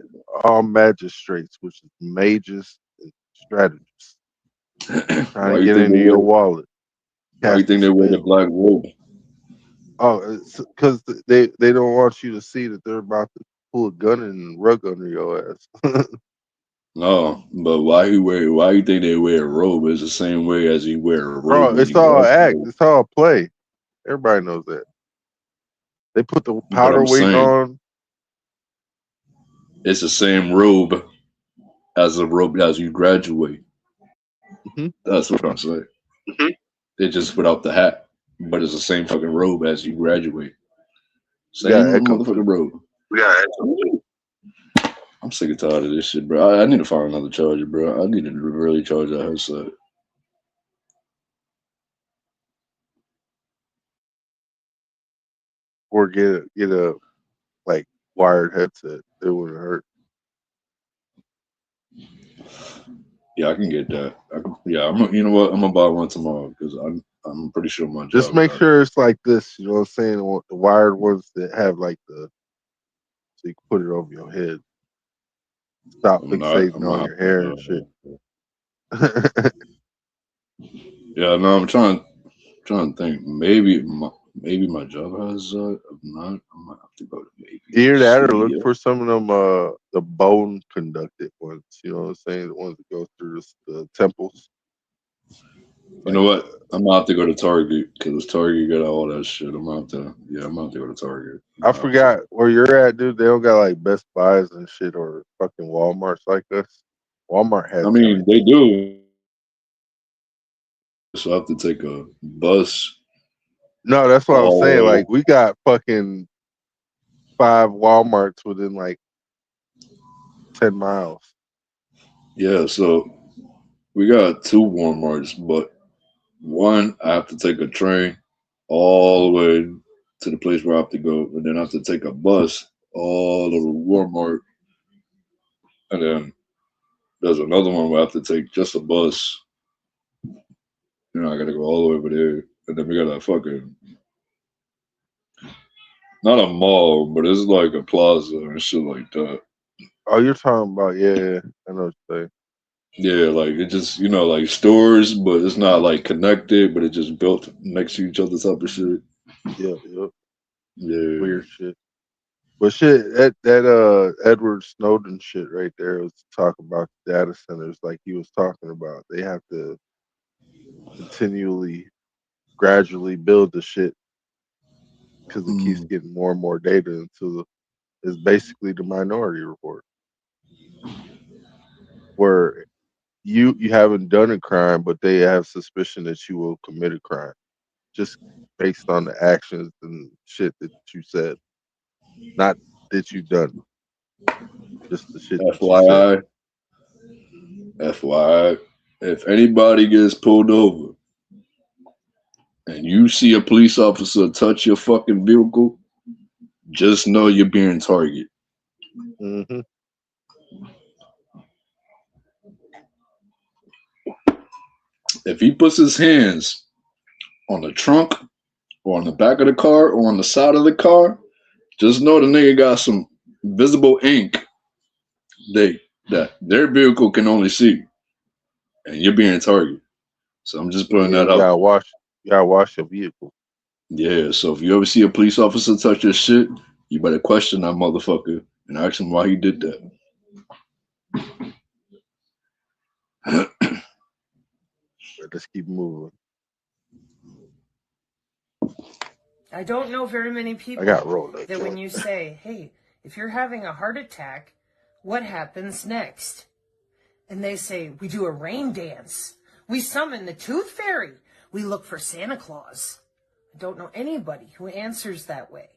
All magistrates, which is mages and strategists, trying to get into your wallet. Why do you think they wear the black robe? Oh, because they don't want you to see that they're about to pull a gun and rug under your ass. No, but why you think they wear a robe? It's the same way as you wear a robe. Bro, when it's you all graduate. act. It's all play. Everybody knows that. They put the But powder I'm weight saying, on. it's the same robe as a robe as you graduate. Mm-hmm. That's what I'm saying. Mm-hmm. They just without the hat, but it's the same fucking robe as you graduate. Same motherfucking robe. I'm sick and tired of this shit, bro. I need to find another charger, bro. I need to really charge that headset. Or get a like wired headset. It wouldn't hurt. Yeah, I can get that. You know what? I'm gonna buy one tomorrow because I'm pretty sure my job. Just make sure it's like this. You know what I'm saying? The wired ones that have like so you can put it over your head. Stop fixating on your hair and shit. Yeah, no, I'm trying to think. Maybe my job has. If not, I might have to go to maybe. Either that or look for some of them the bone conducted ones. You know what I'm saying? The ones that go through the temples. You know what? I'm gonna have to go to Target because Target got all that shit. I'm gonna have to go to Target. I forgot where you're at, dude. They don't got like Best Buys and shit or fucking Walmarts like us. Walmart has. I mean, they do. So I have to take a bus. No, that's what I'm saying. Like we got fucking 5 Walmarts within like 10 miles. Yeah, so we got 2 Walmarts, but one I have to take a train all the way to the place where I have to go, and then I have to take a bus all over Walmart, and then there's another one where I have to take just a bus. I gotta go all the way over there, and then we got a fucking not a mall, but it's like a plaza and shit like that. Oh, you're talking about yeah. I know what you're saying. Yeah, like it just like stores, but it's not like connected, but it just built next to each other type of shit. Yep, yep. Yeah. Weird shit. But shit, that Edward Snowden shit right there was talking about data centers, like he was talking about. They have to continually, gradually build the shit because it keeps Mm. getting more and more data until it's basically the Minority Report, where you haven't done a crime, but they have suspicion that you will commit a crime just based on the actions and shit that you said, not that you done, just the shit that you said. FYI, FYI, if anybody gets pulled over and you see a police officer touch your fucking vehicle, just know you're being targeted. Hmm. If he puts his hands on the trunk or on the back of the car or on the side of the car, just know the nigga got some visible ink they that their vehicle can only see, and you're being targeted. So I'm just putting Yeah, that out there. you gotta wash your vehicle. Yeah, so if you ever see a police officer touch your shit, you better question that motherfucker and ask him why he did that. But let's keep moving. I don't know very many I got people rolled that that when joint. you say, hey, if you're having a heart attack, what happens next? And they say, we do a rain dance. We summon the tooth fairy. We look for Santa Claus. I don't know anybody who answers that way.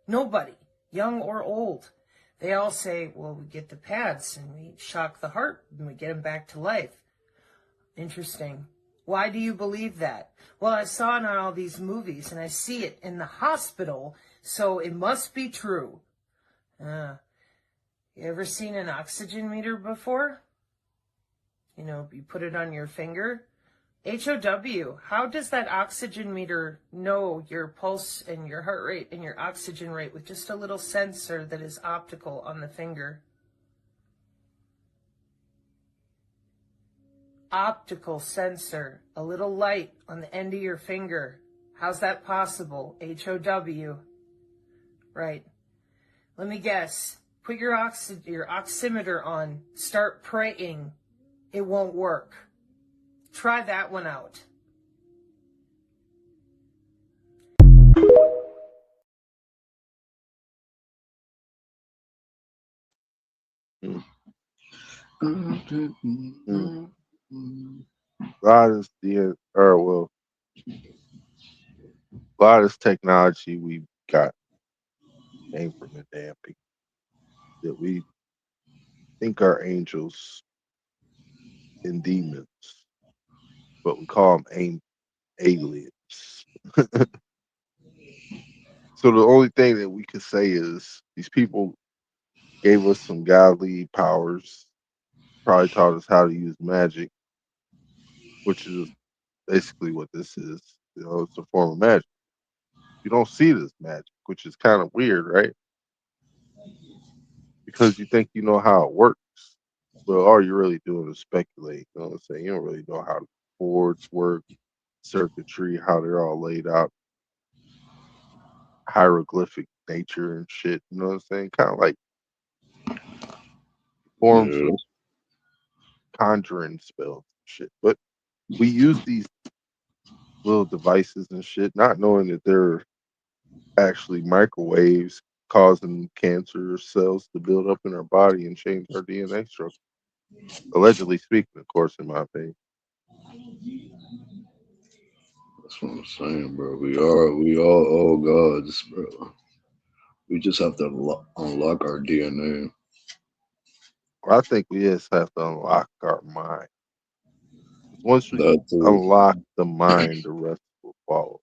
Nobody, young or old. They all say, well, we get the pads and we shock the heart and we get him back to life. Interesting. Why do you believe that? Well, I saw it on all these movies and I see it in the hospital, so it must be true. You ever seen an oxygen meter before? You know, you put it on your finger. HOW, how does that oxygen meter know your pulse and your heart rate and your oxygen rate with just a little sensor that is optical on the finger? Optical sensor, a little light on the end of your finger. How's that possible? HOW. Right. Let me guess. Put your oximeter on. Start praying. It won't work. Try that one out. Mm. A lot of this a lot of this technology we got came from the damn people that we think are angels and demons, but we call them aliens. So the only thing that we could say is these people gave us some godly powers, probably taught us how to use magic, which is basically what this is. You know, it's a form of magic. You don't see it as magic, which is kind of weird, right? Because you think you know how it works. But all you're really doing is speculate. You know what I'm saying? You don't really know how the boards work, circuitry, how they're all laid out, hieroglyphic nature and shit. You know what I'm saying? Kind of like forms Yeah. of conjuring spells and shit. But we use these little devices and shit, not knowing that they're actually microwaves causing cancer cells to build up in our body and change our DNA structure. Allegedly speaking, of course, in my opinion. That's what I'm saying, bro. We all all gods, bro. We just have to unlock our DNA. I think we just have to unlock our mind. 'Cause once we That too. unlock the mind, the rest will follow.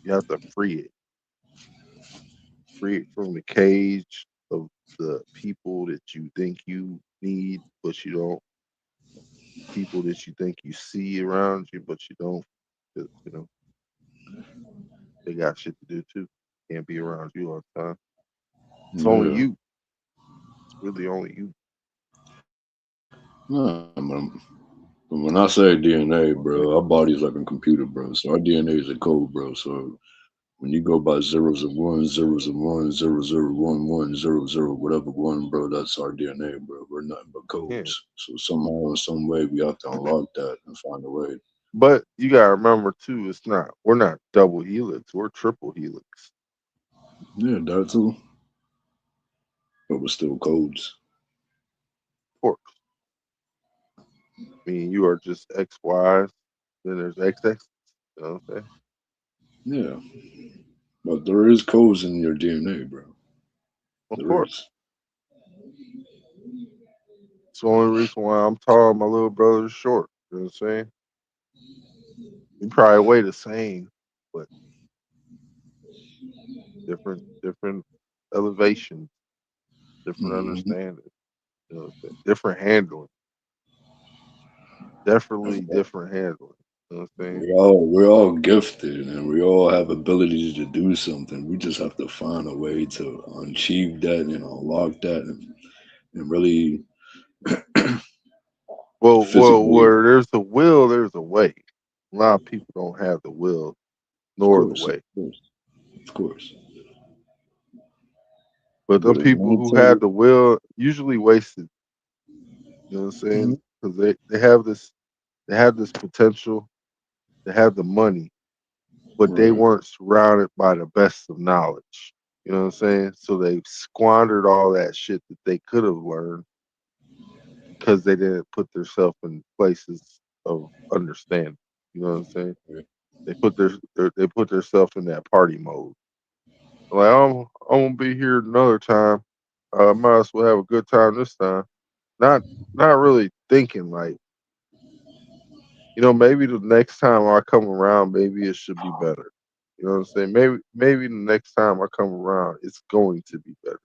You have to free it from the cage of the people that you think you need, but you don't. People that you think you see around you, but you don't. 'Cause, you know, they got shit to do too. Can't be around you all the time. It's only Yeah. you. really only you. Nah, man. When I say DNA, bro, our body's like a computer, bro. So our DNA is a code, bro. So when you go by zeros and ones, 0011, 00, whatever one, bro, that's our DNA, bro. We're nothing but Yeah. codes. So somehow, in some way, we have to unlock that and find a way. But you gotta remember too, we're not double helix, we're triple helix. Yeah, that too. But we're still codes. Of course. I mean, you are just XYs, then there's XX. You know what I'm saying? Yeah. But there is codes in your DNA, bro. Of There course. is. It's the only reason why I'm tall and my little brother's short. You know what I'm saying? We probably weigh the same, but different elevations, different Mm-hmm. understanding, you know what I'm saying? Different handling. Definitely different handling. You know what I'm saying? We're all gifted and we all have abilities to do something. We just have to find a way to achieve that and unlock that and really Well, physically, where there's a will, there's a way. A lot of people don't have the will of nor the course, of way. course, of course. But them But it's people gonna who have take the will usually wasted. You know what I'm saying? Mhm. Because they have this potential, they have the money, but they Right. weren't surrounded by the best of knowledge. You know what I'm saying? So they squandered all that shit that they could have learned because they didn't put themselves in places of understanding. You know what I'm saying? They put themselves in that party mode. Like I'm gonna be here another time. Might as well have a good time this time. Not not really thinking like, maybe the next time I come around, maybe it should be better. You know what I'm saying? Maybe the next time I come around, it's going to be better.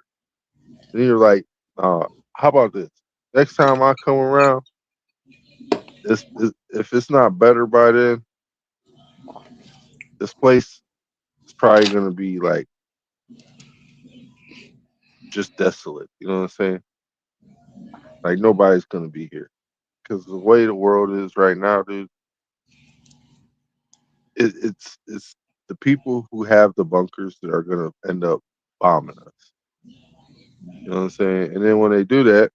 And you're like, how about this? Next time I come around, if it's not better by then, this place is probably gonna be like just desolate. You know what I'm saying? Like nobody's gonna be here because the way the world is right now, dude. It's the people who have the bunkers that are gonna end up bombing us. You know what I'm saying? And then when they do that,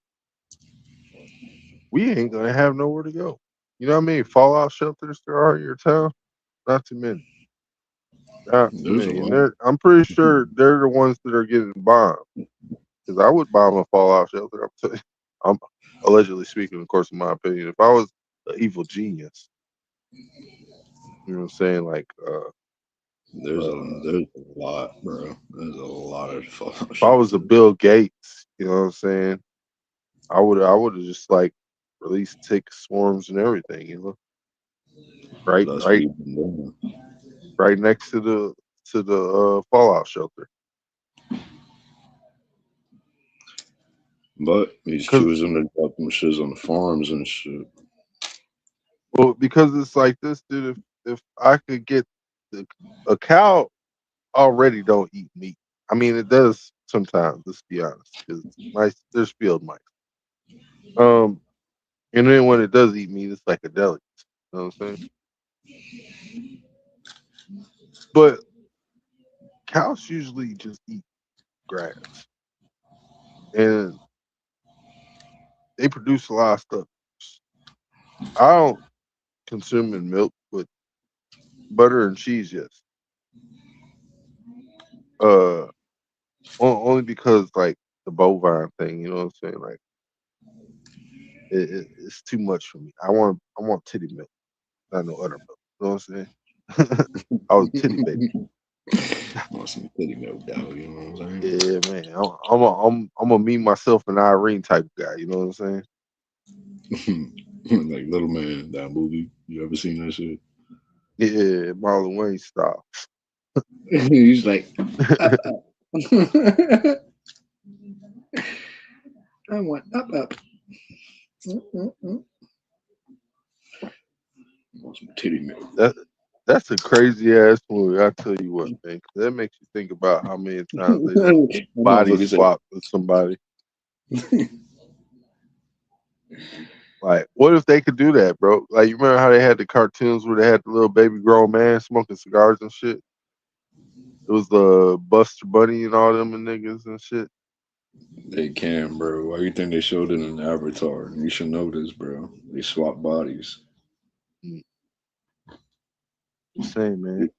we ain't gonna have nowhere to go. You know what I mean? Fallout shelters there are in your town? Not too many. Not too There's a many. And lot. I'm pretty sure they're the ones that are getting bombed. Because I would bomb a fallout shelter. I'm allegedly speaking, of course, in my opinion. If I was an evil genius, you know what I'm saying? Like, There's a lot, bro. There's a lot of fallout if I was a shelters. Bill Gates, you know what I'm saying? I would have just like released tick swarms and everything, right, That's what right, you've been doing. right next to the fallout shelter. But he's Because choosing to drop them shits on the farms and shit. because it's like this, dude. If I could get a cow already don't eat meat. I mean, it does sometimes. Let's be honest, because there's field mice. Um, and then when it does eat meat, it's like a deli. You know what I'm saying? But cows usually just eat grass, and they produce a lot of stuff. I don't consume in milk, but butter and cheese, yes. Uh, only because like the bovine thing, you know what I'm saying? Like it's too much for me. I want titty milk, not no other milk. You know what I'm saying? I was a titty baby. Want some titty milk, dog. You know what I'm saying? Yeah, man. I'm a me myself and Irene type of guy. You know what I'm saying? Like Little Man, that movie. You ever seen that shit? Yeah, Marlon Wayne style. He's like, up, up. I want up, up. Mm-mm-mm. I want some titty milk. That that's a crazy ass movie. I tell you what, man. 'Cause that makes you think about how many times they done That body motherfucker said, swapped with somebody. Like, what if they could do that, bro? Like, you remember how they had the cartoons where they had the little baby grown man smoking cigars and shit? It was the Buster Bunny and all them and niggas and shit. They can, bro. Why you think they showed it in Avatar? You should know this, bro. They swap bodies. Just saying, man.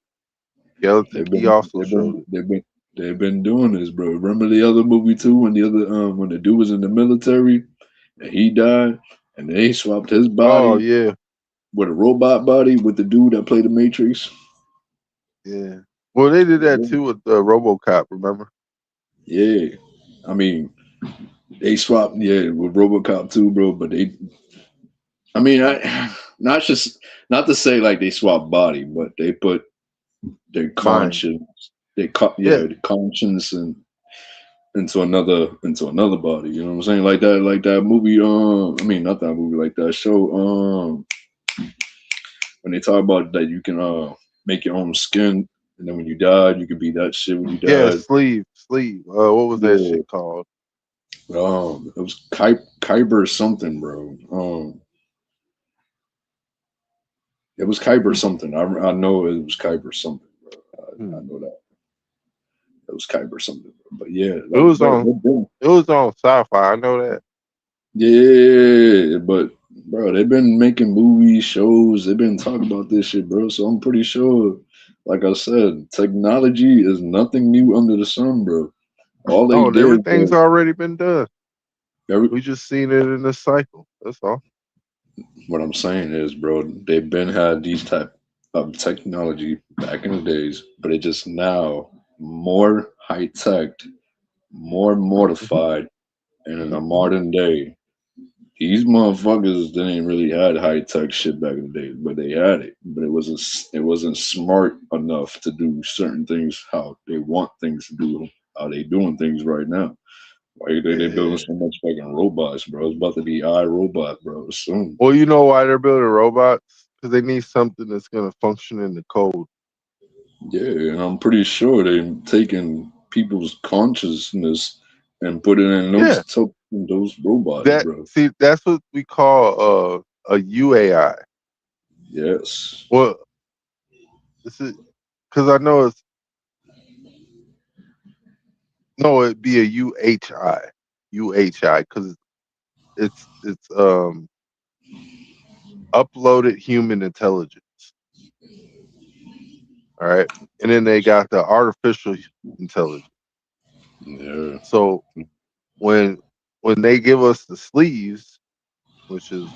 Skeleton Key also showed it. They've been doing this, bro. Remember the other movie too, when the other when the dude was in the military and he died, and they swapped his Oh body yeah, with a robot body with the dude that played the Matrix. yeah. Well, they did that too with RoboCop. Remember? Yeah, I mean they swapped with RoboCop too, bro. But I mean, not not to say like they swapped body, but they put their Mind. conscience, Yeah. the conscience and into another body. You know what I'm saying? Like that movie. I mean, not that movie, like that show. When they talk about that, you can make your own skin, and then when you died, you could be that shit when you Yeah, died. sleeve. What was that Yeah. shit called? It was Kyber something, bro. It was Kyber something. I know it was Kyber something, bro. I know that it was Kyber something. Bro. But yeah, It like was bro, on. It was on Sci-Fi. I know that. yeah, but bro, they've been making movies, shows. They've been talking about this shit, bro. So I'm pretty sure, like I said, technology is nothing new under the sun, bro. All they Oh, and did everything's was already been done. We just seen it in this cycle. That's all. what I'm saying is, bro, they've been had these type of technology back in the days, but it just now more high tech, more mortified, and in a modern day, these motherfuckers they ain't really had high tech shit back in the day, but they had it. But it wasn't smart enough to do certain things how they want things to do, how they doing things right now. Why you think they building Yeah. so much fucking robots, bro? It's about to be iRobot, bro, soon. Well, you know why they're building robots? Because they need something that's gonna function in the code. Yeah, and I'm pretty sure they're taking people's consciousness and put it in Yeah. those robots, bro. That's what we call a UAI. Yes. Well, this is because I know it'd be a UHI because it's uploaded human intelligence. All right, and then they got the artificial intelligence. Yeah. So when they give us the sleeves, which is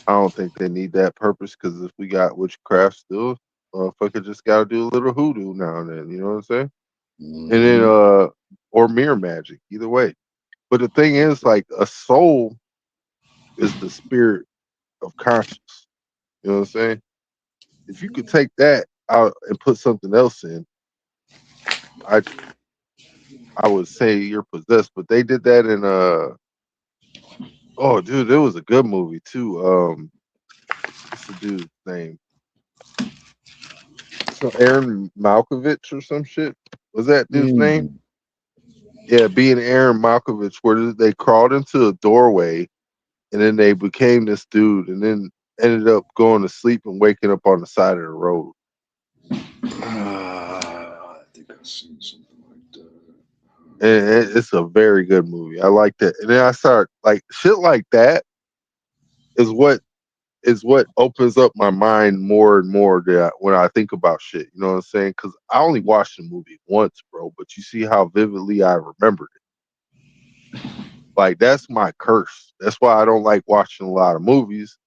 I don't think they need that purpose because if we got witchcraft still, motherfucker just gotta do a little hoodoo now and then. You know what I'm saying? And then Mm-hmm. or mirror magic, either way. But the thing is, like a soul is the spirit of conscience. You know what I'm saying? If you could take that out and put something else in, I I would say you're possessed. But they did that in oh dude, it was a good movie too. What's the dude's name? So Aaron Malkovich or some shit. Was that dude's name? Mm. Yeah, being Aaron Malkovich, where they crawled into a doorway and then they became this dude and then ended up going to sleep and waking up on the side of the road. I think I've seen something like that. And it's a very good movie. I like that. And then I start like shit like that is what opens up my mind more and more when I think about shit. You know what I'm saying? Because I only watched the movie once, bro. But you see how vividly I remembered it. Like that's my curse. That's why I don't like watching a lot of movies,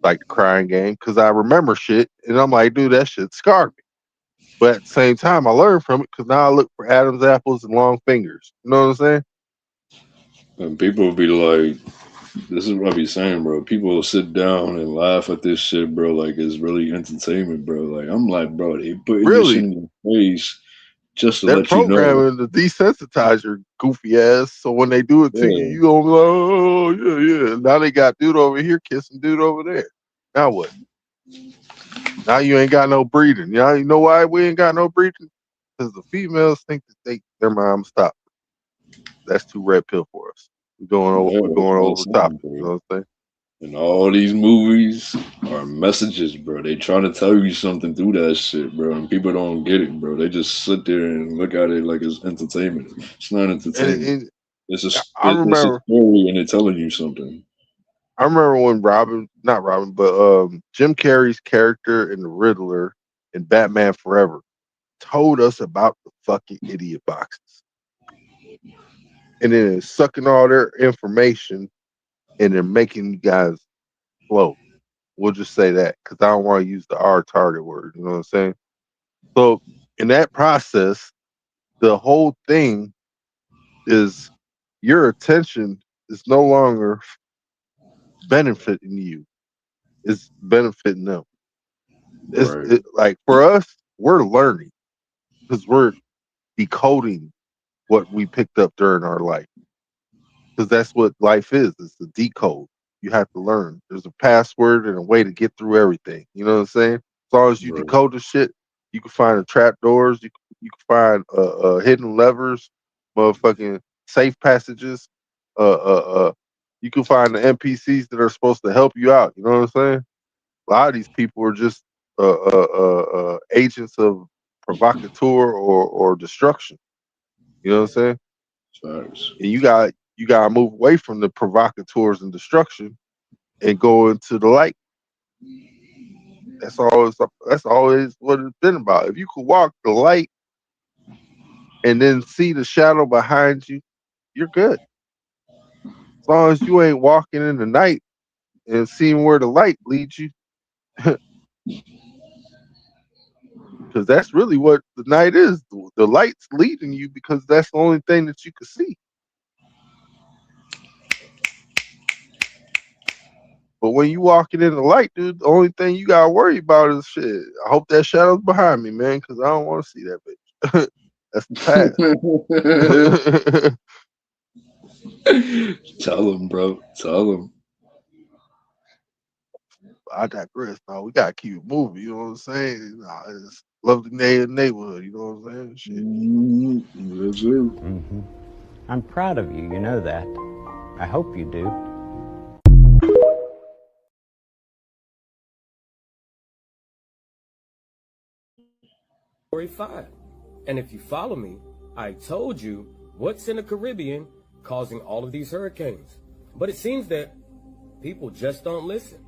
like The Crying Game, because I remember shit, and I'm like, dude, that shit scarred me. But at the same time, I learned from it because now I look for Adam's apples and long fingers. You know what I'm saying? And people will be like, this is what I be saying, bro. People will sit down and laugh at this shit, bro, like it's really entertainment, bro. Like I'm like, bro, they putting this shit Really, in your face just to they're let you know. programming to desensitize your goofy ass. So when they do it to you, Yeah. you gonna be like, oh yeah, yeah. Now they got dude over here kissing dude over there. Now what? Now you ain't got no breeding. You know why we ain't got no breeding? Because the females think that their mom stopped. That's too red pill for us. Yeah, we're going that's over something, topic. You bro. know what I'm saying? And all these movies are messages, bro. They trying to tell you something through that shit, bro. And people don't get it, bro. They just sit there and look at it like it's entertainment. It's not entertainment. And I It's a remember story, and they're telling you something. when not Robin, but Jim Carrey's character in the Riddler in Batman Forever told us about the fucking idiot boxes. And then it's sucking all their information and they're making you guys float. We'll just say that because I don't want to use the R target word. You know what I'm saying? So in that process, the whole thing is your attention is no longer benefiting you; it's benefiting them. Right. Like for us, we're learning because we're decoding what we picked up during our life. Because that's what life is. It's the decode. You have to learn. There's a password and a way to get through everything. You know what I'm saying? As long as you Right. decode the shit, you can find the trap doors. You can find hidden levers, motherfucking safe passages. You can find the NPCs that are supposed to help you out. You know what I'm saying? A lot of these people are just agents of provocateur or destruction. You know what I'm saying? Facts. And you gotta move away from the provocateurs and destruction and go into the light. That's always what it's been about. If you could walk the light and then see the shadow behind you, you're good. As long as you ain't walking in the night and seeing where the light leads you, because that's really what the night is. The light's leading you because that's the only thing that you can see. But when you walking in the light, dude, the only thing you gotta worry about is shit. I hope that shadow's behind me, man, because I don't want to see that bitch. That's the past. Tell them, bro. Tell them. I digress. No, we gotta keep it moving. You know what I'm saying? Nah, it's lovely neighborhood. You know what I'm saying? Shit. Yes, sir. I'm proud of you, you know that. I hope you do. 45. And if you follow me, I told you what's in the Caribbean causing all of these hurricanes. But it seems that people just don't listen.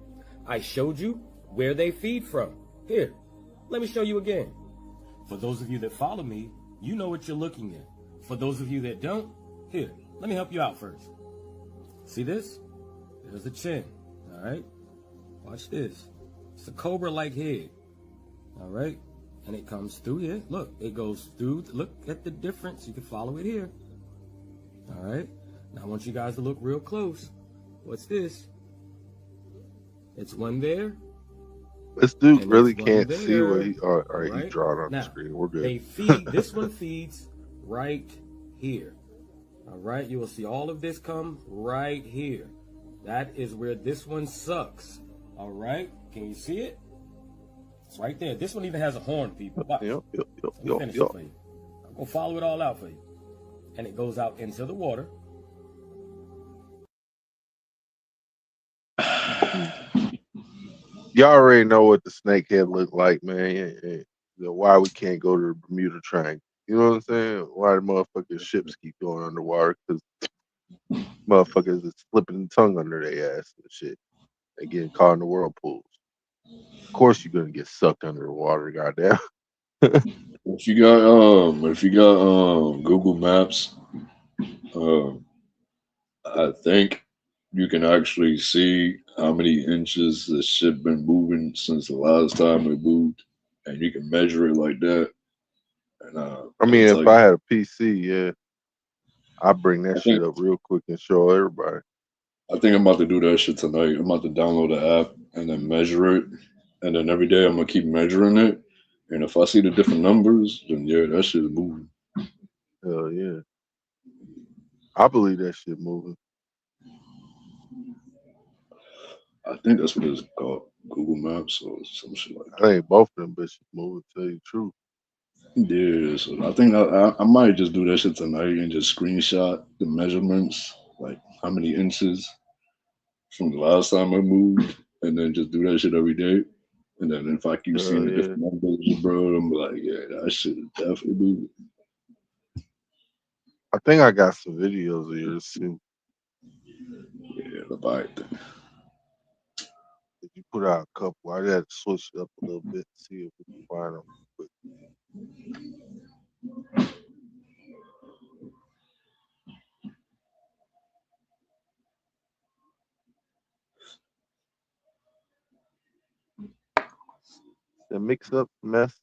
I showed you where they feed from. Here, let me show you again. For those of you that follow me, you know what you're looking at. For those of you that don't, here, let me help you out first. See this? There's the chin, all right? Watch this. It's a cobra-like head, all right? And it comes through here. Look, it goes through. Look at the difference. You can follow it here. All right. Now I want you guys to look real close. What's this? It's one there. This dude And really it's one can't see what there. he. All All right, he right. drawing on the Now, screen. We're good. they feed. This one feeds right here. All right. You will see all of this come right here. That is where this one sucks. All right. Can you see it? It's right there. This one even has a horn, people. Watch. Yep. Let me finish it for you. I'm going to follow it all out for you. And it goes out into the water. Y'all already know what the snakehead look like, man. You know, why we can't go to the Bermuda Triangle. You know what I'm saying? Why the motherfucking ships keep going underwater? Because motherfuckers is slipping the tongue under their ass and shit. They getting caught in the whirlpools. Of course you're gonna get sucked under the water, goddamn. If you got Google Maps, um I think you can actually see how many inches the ship been moving since the last time it moved, and you can measure it like that, and I it'll mean, tell if I you. had a PC, yeah, I'd bring that I shit think up real quick and show everybody. I think I'm about to do that shit tonight. I'm about to download the app and then measure it, and then every day I'm gonna keep measuring it. And if I see the different numbers, then yeah, that shit is moving. Hell yeah. I believe that shit moving. I think that's what it's called, Google Maps or some shit like I that. think both of them bitches moving, to tell you the truth. Yeah, so I think I might just do that shit tonight and just screenshot the measurements, like how many inches from the last time I moved, and then just do that shit every day. And then if I keep seeing the Yeah. different numbers, bro, I'm like, yeah, that shit is definitely moving. I think I got some videos of yours too. Yeah, the bite. If you put out a couple, I had to switch it up a little bit, see if we can find them. But the mix up, messed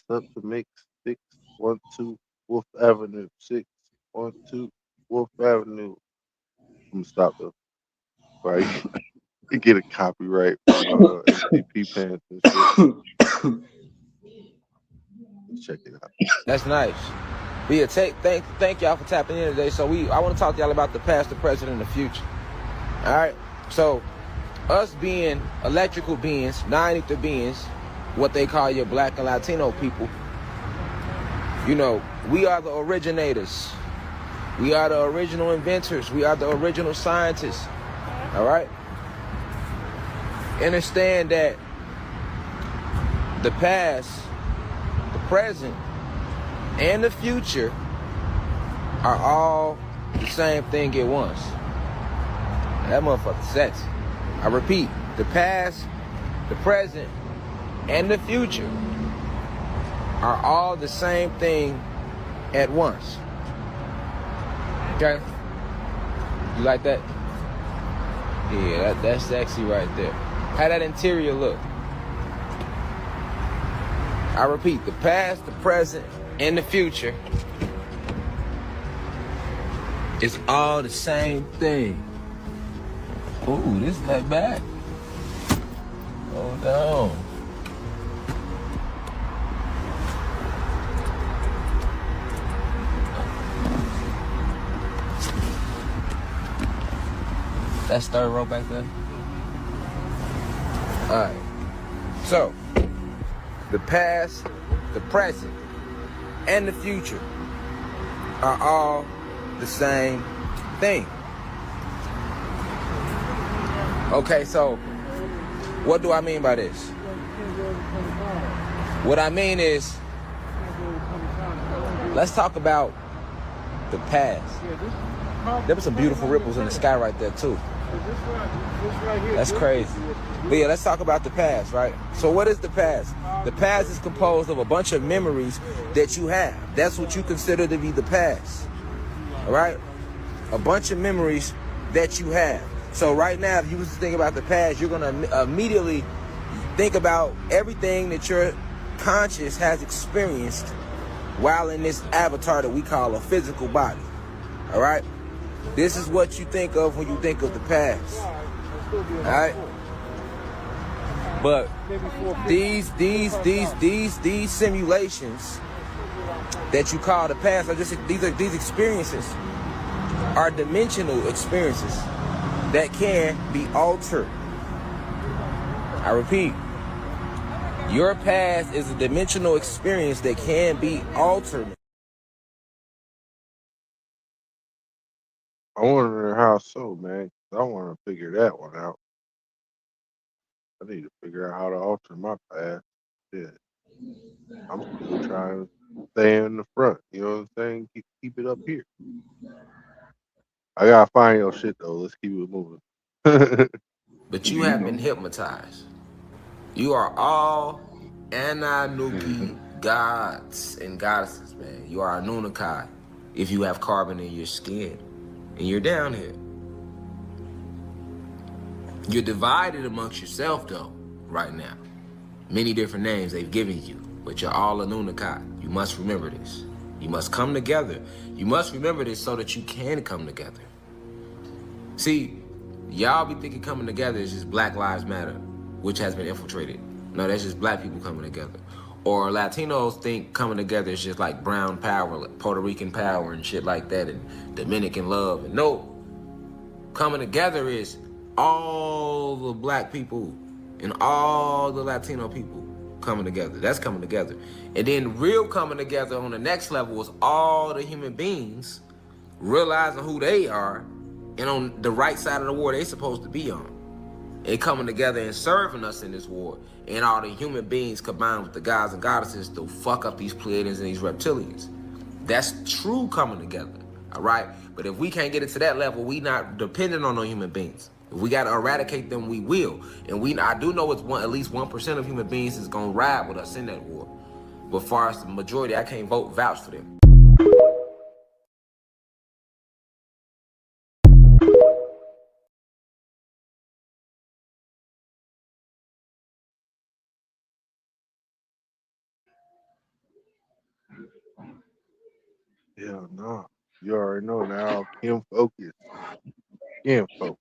up the mix. 612 Wolf Avenue. 612 Wolf Avenue. I'm gonna stop though. Right, you get a copyright from APP pants and shit. Let's check it out. That's nice. But yeah, thank y'all for tapping in today. So I want to talk to y'all about the past, the present, and the future. All right. So us being electrical beings, non-ether beings, what they call your black and Latino people, you know, we are the originators. We are the original inventors. We are the original scientists. All right. Understand that the past, the present, and the future are all the same thing at once. That motherfucker sexy. I repeat, the past, the present, and the future are all the same thing at once. Okay? You like that? Yeah, that's sexy right there. How that interior look? I repeat, the past, the present, and the future is all the same thing. Ooh, this is like back. Hold on. That's third row back there. All right. So, the past, the present, and the future are all the same thing. Okay, so what do I mean by this? What I mean is, let's talk about the past. There were some beautiful ripples in the sky right there too. That's crazy. But yeah, let's talk about the past, right? So what is the past? The past is composed of a bunch of memories that you have. That's what you consider to be the past. All right? A bunch of memories that you have. So right now, if you was to think about the past, you're going to immediately think about everything that your conscious has experienced while in this avatar that we call a physical body. All right? This is what you think of when you think of the past. All right? But these simulations that you call the past are just these experiences are dimensional experiences that can be altered. I repeat, your past is a dimensional experience that can be altered. I wonder how so, man. I want to figure that one out. I need to figure out how to alter my past. Yeah. I'm still trying to stay in the front. You know what I'm saying? Keep it up here. I gotta find your shit though. Let's keep it moving. But you have been hypnotized. You are all Anunnaki gods and goddesses, man. You are Anunnaki if you have carbon in your skin. And you're down here. You're divided amongst yourself, though, right now. Many different names they've given you, but you're all Anunnaki. You must remember this. You must come together. You must remember this so that you can come together. See, y'all be thinking coming together is just Black Lives Matter, which has been infiltrated. No, that's just black people coming together. Or Latinos think coming together is just like brown power, like Puerto Rican power and shit like that, and Dominican love. And no, coming together is all the black people and all the Latino people coming together. That's coming together. And then real coming together on the next level is all the human beings realizing who they are and on the right side of the war they supposed to be on. And coming together and serving us in this war. And all the human beings combined with the gods and goddesses to fuck up these Pleiadians and these reptilians. That's true coming together, all right? But if we can't get it to that level, we not dependent on no human beings. If we got to eradicate them, we will. And I do know it's at least 1% of human beings is going to ride with us in that war. But far as the majority, I can't vouch for them. Yeah, no. You already know now. Kim focus. Skin focus.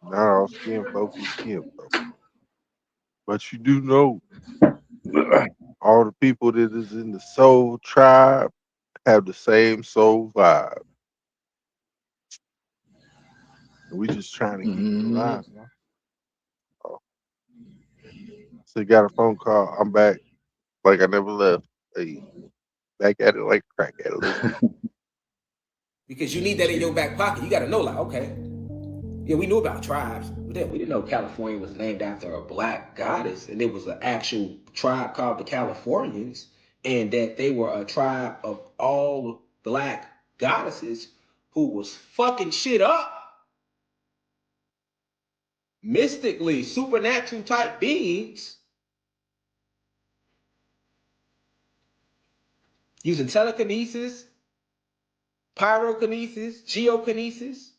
Not all skin focus, skin focus. But you do know all the people that is in the soul tribe have the same soul vibe. And we just trying to keep it alive, man. Oh. So you got a phone call. I'm back like I never left. Hey, back at it like crack at it. Let's get it. Because you need that in your back pocket. You got to know, like, okay, yeah, we knew about tribes, but then we didn't know California was named after a black goddess, and it was an actual tribe called the Californians, and that they were a tribe of all black goddesses who was fucking shit up. Mystically, supernatural type beings using telekinesis, pyrokinesis, geokinesis,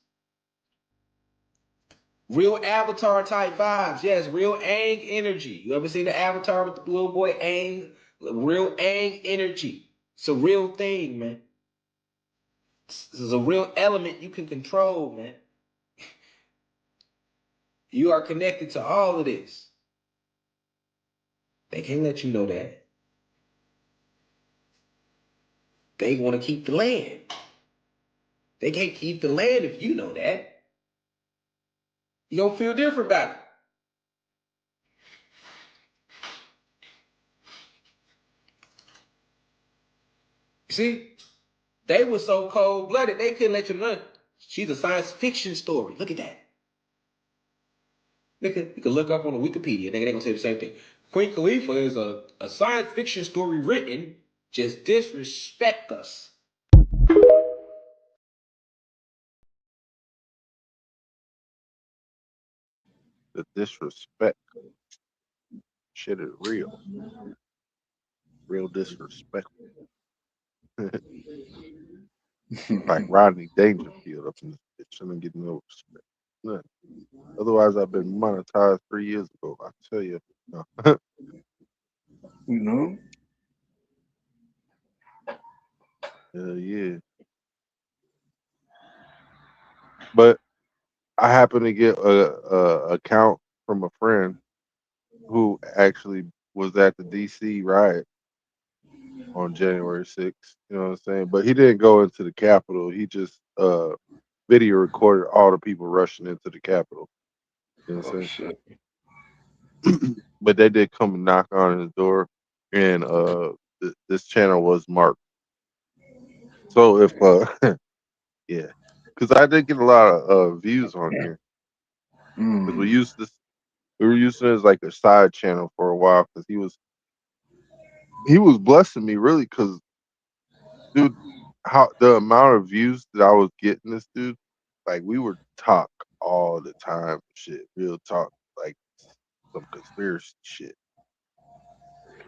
real avatar type vibes. Yes, real Aang energy. You ever seen the avatar with the little boy Aang? Real Aang energy. It's a real thing, man. This is a real element you can control, man. You are connected to all of this. They can't let you know that. They want to keep the land. They can't keep the land if you know that. You don't feel different about it. See? They were so cold-blooded, they couldn't let you know. She's a science fiction story. Look at that. You can look up on the Wikipedia. They're going to say the same thing. Queen Khalifa is a science fiction story written, just disrespect us. The disrespect. Shit is real. Real disrespect. Like Rodney Dangerfield up in this bitch. I didn't get no respect. None. Otherwise, I've been monetized 3 years ago. I tell you. No. You know? Yeah. But I happened to get a account from a friend who actually was at the DC riot on January 6th. You know what I'm saying? But he didn't go into the Capitol. He just video recorded all the people rushing into the Capitol. You know what I'm saying? Shit. But they did come and knock on his door, and this channel was marked. So if yeah, because I did get a lot of views on here because we were using it as like a side channel for a while because he was blessing me really because dude, how the amount of views that I was getting this dude, like we would talk all the time, shit, real talk, like some conspiracy shit.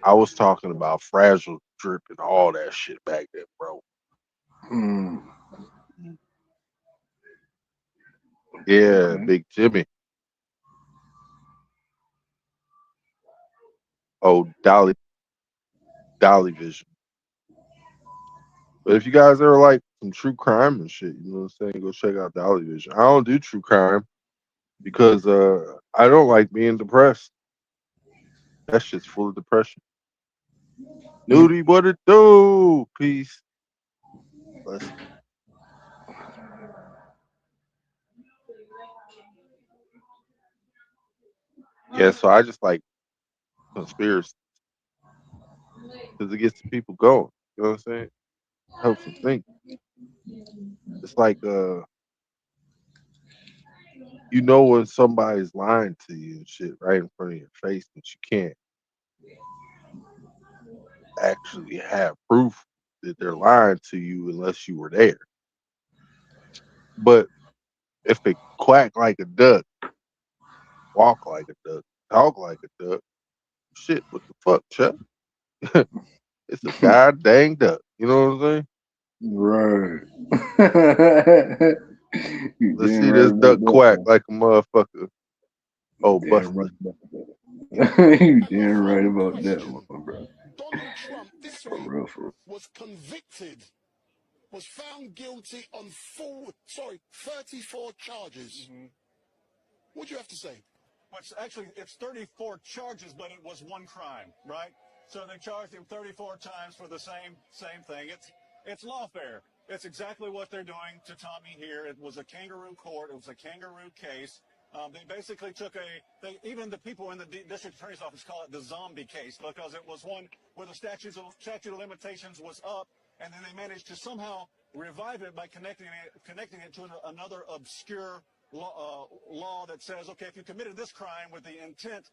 I was talking about fragile drip and all that shit back then, bro. Yeah, Okay. Big Jimmy. Oh, Dolly Vision. But if you guys ever like some true crime and shit, you know what I'm saying, go check out Dolly Vision. I don't do true crime because I don't like being depressed. That shit's full of depression. Nudie, what it do? Peace. Bless. Yeah, so I just like conspiracy because it gets people going. You know what I'm saying? Helps them think. It's like you know when somebody's lying to you and shit right in front of your face, but you can't actually have proof that they're lying to you unless you were there. But if they quack like a duck, walk like a duck, talk like a duck, shit, what the fuck, Chuck? It's a god dang duck. You know what I'm saying? Right. You Let's damn see right this about duck that quack one. like a motherfucker. Oh, Damn Buster. right about that. You damn right about that one, bro. Donald Trump this For week real, for real. was convicted, was found guilty on 34 charges. What do you have to say? Which actually, it's 34 charges, but it was one crime, right? So they charged him 34 times for the same thing. It's lawfare. It's exactly what they're doing to Tommy here. It was a kangaroo court. It was a kangaroo case. They basically took even the people in the district attorney's office call it the zombie case because it was one where the statute of limitations was up, and then they managed to somehow revive it by connecting it to another obscure law that says, okay, if you committed this crime with the intent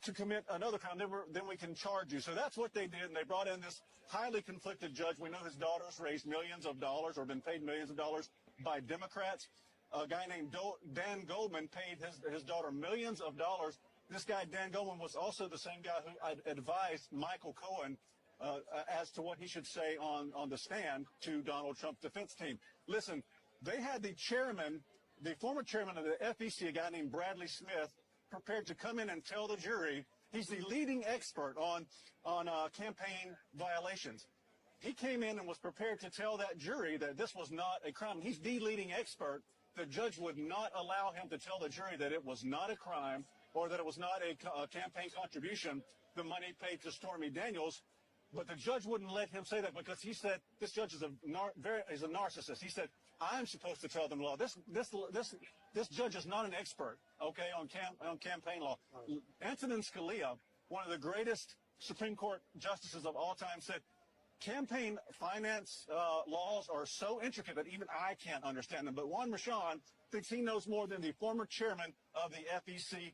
to commit another crime, then we can charge you. So that's what they did, and they brought in this highly conflicted judge. We know his daughter's raised millions of dollars or been paid millions of dollars by Democrats. A guy named Dan Goldman paid his daughter millions of dollars. This guy, Dan Goldman, was also the same guy who advised Michael Cohen as to what he should say on the stand to Donald Trump's defense team. Listen, they had the former chairman of the FEC, a guy named Bradley Smith, prepared to come in and tell the jury. He's the leading expert on campaign violations. He came in and was prepared to tell that jury that this was not a crime. He's the leading expert. The judge would not allow him to tell the jury that it was not a crime or that it was not a campaign contribution, the money paid to Stormy Daniels. But the judge wouldn't let him say that because he said this judge is a narcissist. He said, I'm supposed to tell them law. This judge is not an expert, okay, on campaign law. Antonin Scalia, one of the greatest Supreme Court justices of all time, said campaign finance laws are so intricate that even I can't understand them. But Juan Rashan thinks he knows more than the former chairman of the FEC,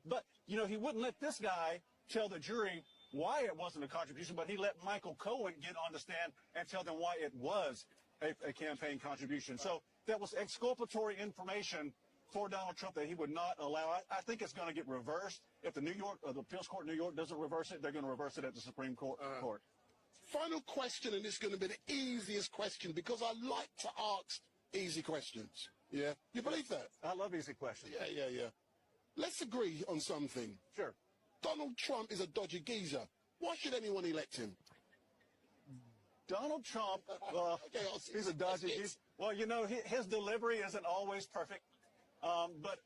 but he wouldn't let this guy tell the jury why it wasn't a contribution, but he let Michael Cohen get on the stand and tell them why it was a campaign contribution. So that was exculpatory information for Donald Trump that he would not allow. I think it's going to get reversed. If the appeals court in New York doesn't reverse it, they're going to reverse it at the Supreme Court. Final question, and this is going to be the easiest question because I like to ask easy questions. Yeah? You believe that? I love easy questions. Yeah. Let's agree on something. Sure. Donald Trump is a dodgy geezer. Why should anyone elect him? Donald Trump, he's a dodgy geezer. Well, his delivery isn't always perfect, but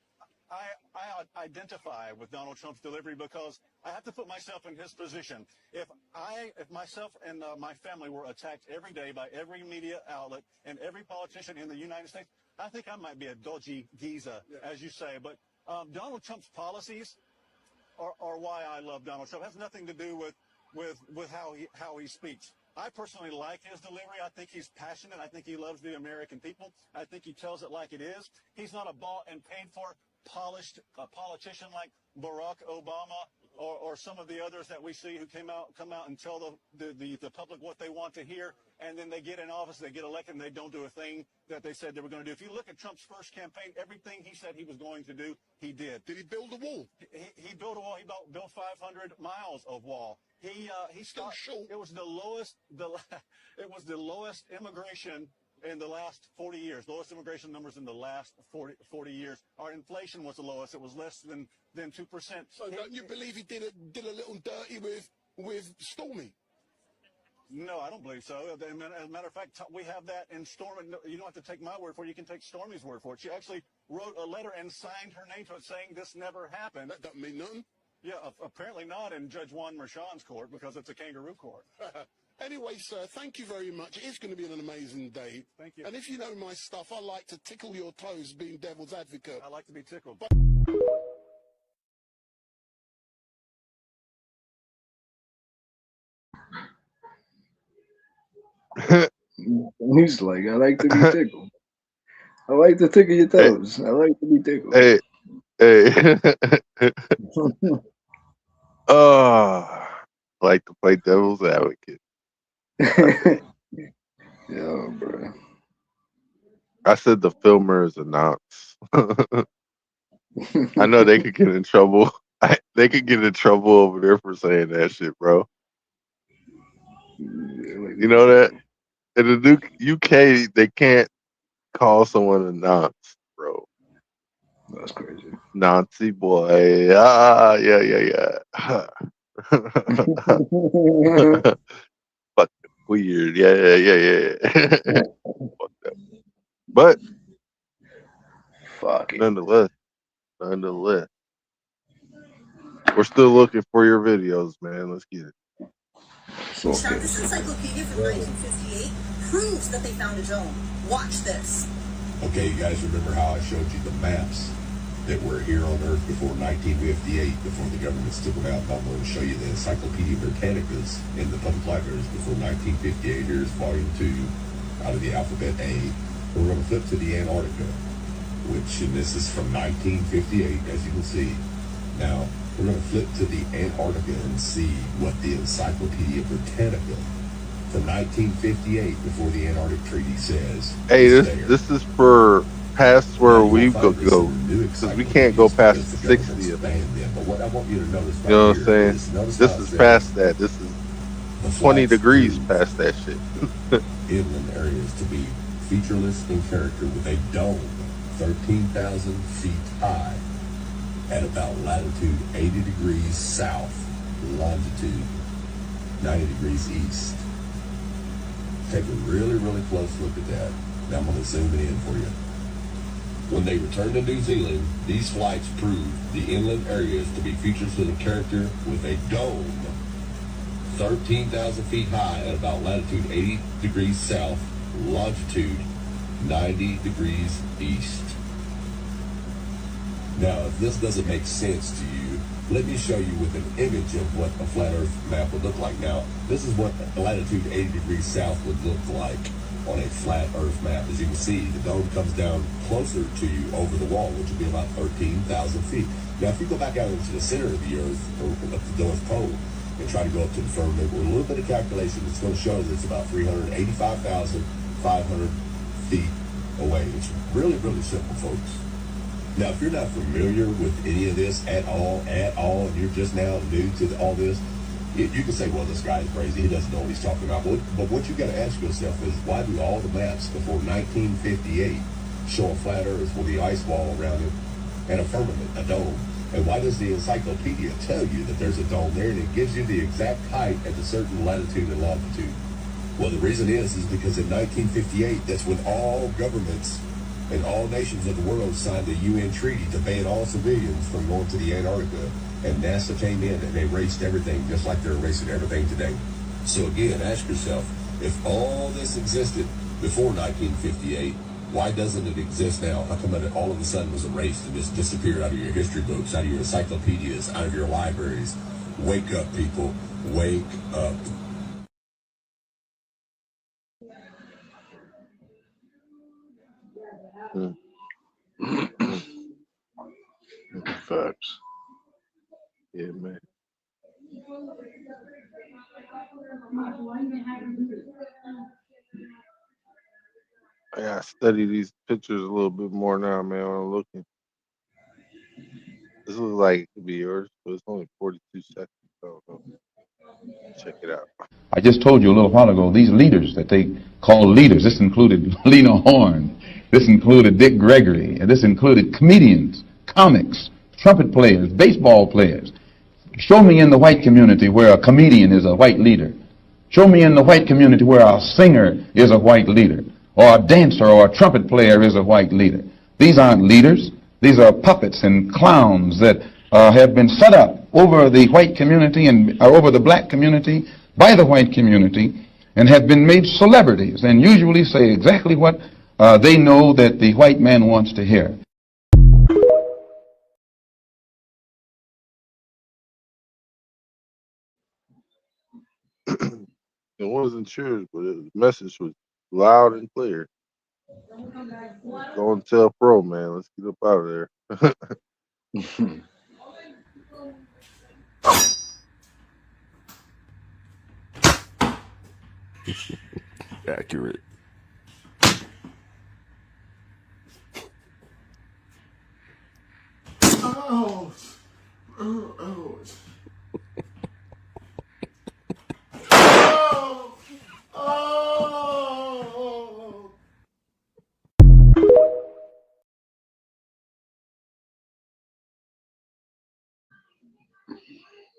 I identify with Donald Trump's delivery because I have to put myself in his position. If myself and my family were attacked every day by every media outlet and every politician in the United States, I think I might be a dodgy geezer, as you say. But Donald Trump's policies are why I love Donald Trump. It has nothing to do with how he speaks. I personally like his delivery. I think he's passionate. I think he loves the American people. I think he tells it like it is. He's not a bought and paid for polished politician like Barack Obama or some of the others that we see who come out and tell the public what they want to hear, and then they get in office, they get elected, and they don't do a thing that they said they were going to do. If you look at Trump's first campaign, everything he said he was going to do, he did. Did he build a wall? He built a wall. He built 500 miles of wall. He stopped. It was the lowest. It was the lowest immigration in the last 40 years. Lowest immigration numbers in the last 40 years. Our inflation was the lowest. It was less than 2%. So don't you believe he did a little dirty with Stormy? No, I don't believe so. As a matter of fact, we have that in Stormy. You don't have to take my word for it. You can take Stormy's word for it. She actually wrote a letter and signed her name to it saying this never happened. That doesn't mean nothing. Yeah, apparently not in Judge Juan Merchan's court because it's a kangaroo court. Anyway, sir, thank you very much. It is going to be an amazing day. Thank you. And if you know my stuff, I like to tickle your toes being devil's advocate. I like to be tickled. He's like, I like to be tickled. I like to tickle your Hey, toes. I like to be tickled. hey, hey. Oh, I like to play devil's advocate. Yo, bro. I said the filmer is a nonce. I know they could get in trouble. They could get in trouble over there for saying that shit, bro. You know that in the UK they can't call someone a nonce, bro. That's crazy. Nazi boy. Ah, yeah, yeah, yeah. Fucking weird. Yeah, yeah, yeah, yeah. Fuck that. But Fuck it. nonetheless, we're still looking for your videos, man. Let's get it. Now, this encyclopedia from 1958 proves that they found a dome. Watch this. Okay, you guys remember how I showed you the maps that were here on Earth before 1958, before the government took them out? I'm going to show you the Encyclopedia Britannicas in the public libraries before 1958. Here's volume 2 out of the alphabet A. We're going to flip to the Antarctica, and this is from 1958, as you can see. Now, we're going to flip to the Antarctica and see what the Encyclopedia Britannica from 1958, before the Antarctic Treaty, says. Hey, this is for past where we go because we can't go past the 60th. But what I want you to notice, you know what I'm saying? This is past that. This is 20 degrees past that shit. Inland areas to be featureless in character with a dome 13,000 feet high at about latitude 80 degrees south, longitude 90 degrees east. Take a really, really close look at that. Now I'm going to zoom it in for you. When they returned to New Zealand, these flights proved the inland areas to be features in character with a dome 13,000 feet high at about latitude 80 degrees south, longitude 90 degrees east. Now, if this doesn't make sense to you, let me show you with an image of what a flat Earth map would look like. Now, this is what latitude 80 degrees south would look like on a flat Earth map. As you can see, the dome comes down closer to you over the wall, which would be about 13,000 feet. Now, if you go back out into the center of the Earth, or up the North Pole, and try to go up to the firmament with a little bit of calculation, it's going to show that it's about 385,500 feet away. It's really, really simple, folks. Now, if you're not familiar with any of this at all, and you're just now new to all this, you can say, well, this guy's crazy. He doesn't know what he's talking about. But what you got to ask yourself is, why do all the maps before 1958 show a flat Earth with the ice wall around it and a firmament, a dome? And why does the encyclopedia tell you that there's a dome there and it gives you the exact height at a certain latitude and longitude? Well, the reason is because in 1958, that's when all governments and all nations of the world signed a UN treaty to ban all civilians from going to the Antarctica. And NASA came in and erased everything, just like they're erasing everything today. So again, ask yourself, if all this existed before 1958, why doesn't it exist now? How come it all of a sudden was erased and just disappeared out of your history books, out of your encyclopedias, out of your libraries? Wake up, people. Wake up. Facts. Yeah, man. I gotta study these pictures a little bit more now, man. When I'm looking, this looks like it could be yours, but it's only 42 seconds. So check it out. I just told you a little while ago, these leaders that they call leaders, this included Lena Horne, this included Dick Gregory, and this included comedians, comics, trumpet players, baseball players. Show me in the white community where a comedian is a white leader. Show me in the white community where a singer is a white leader, or a dancer or a trumpet player is a white leader. These aren't leaders. These are puppets and clowns that have been set up over the white community and over the black community by the white community and have been made celebrities and usually say exactly what they know that the white man wants to hear. It wasn't yours, but the message was loud and clear. Go and tell Pro, man. Let's get up out of there. Accurate. Oh, oh, oh.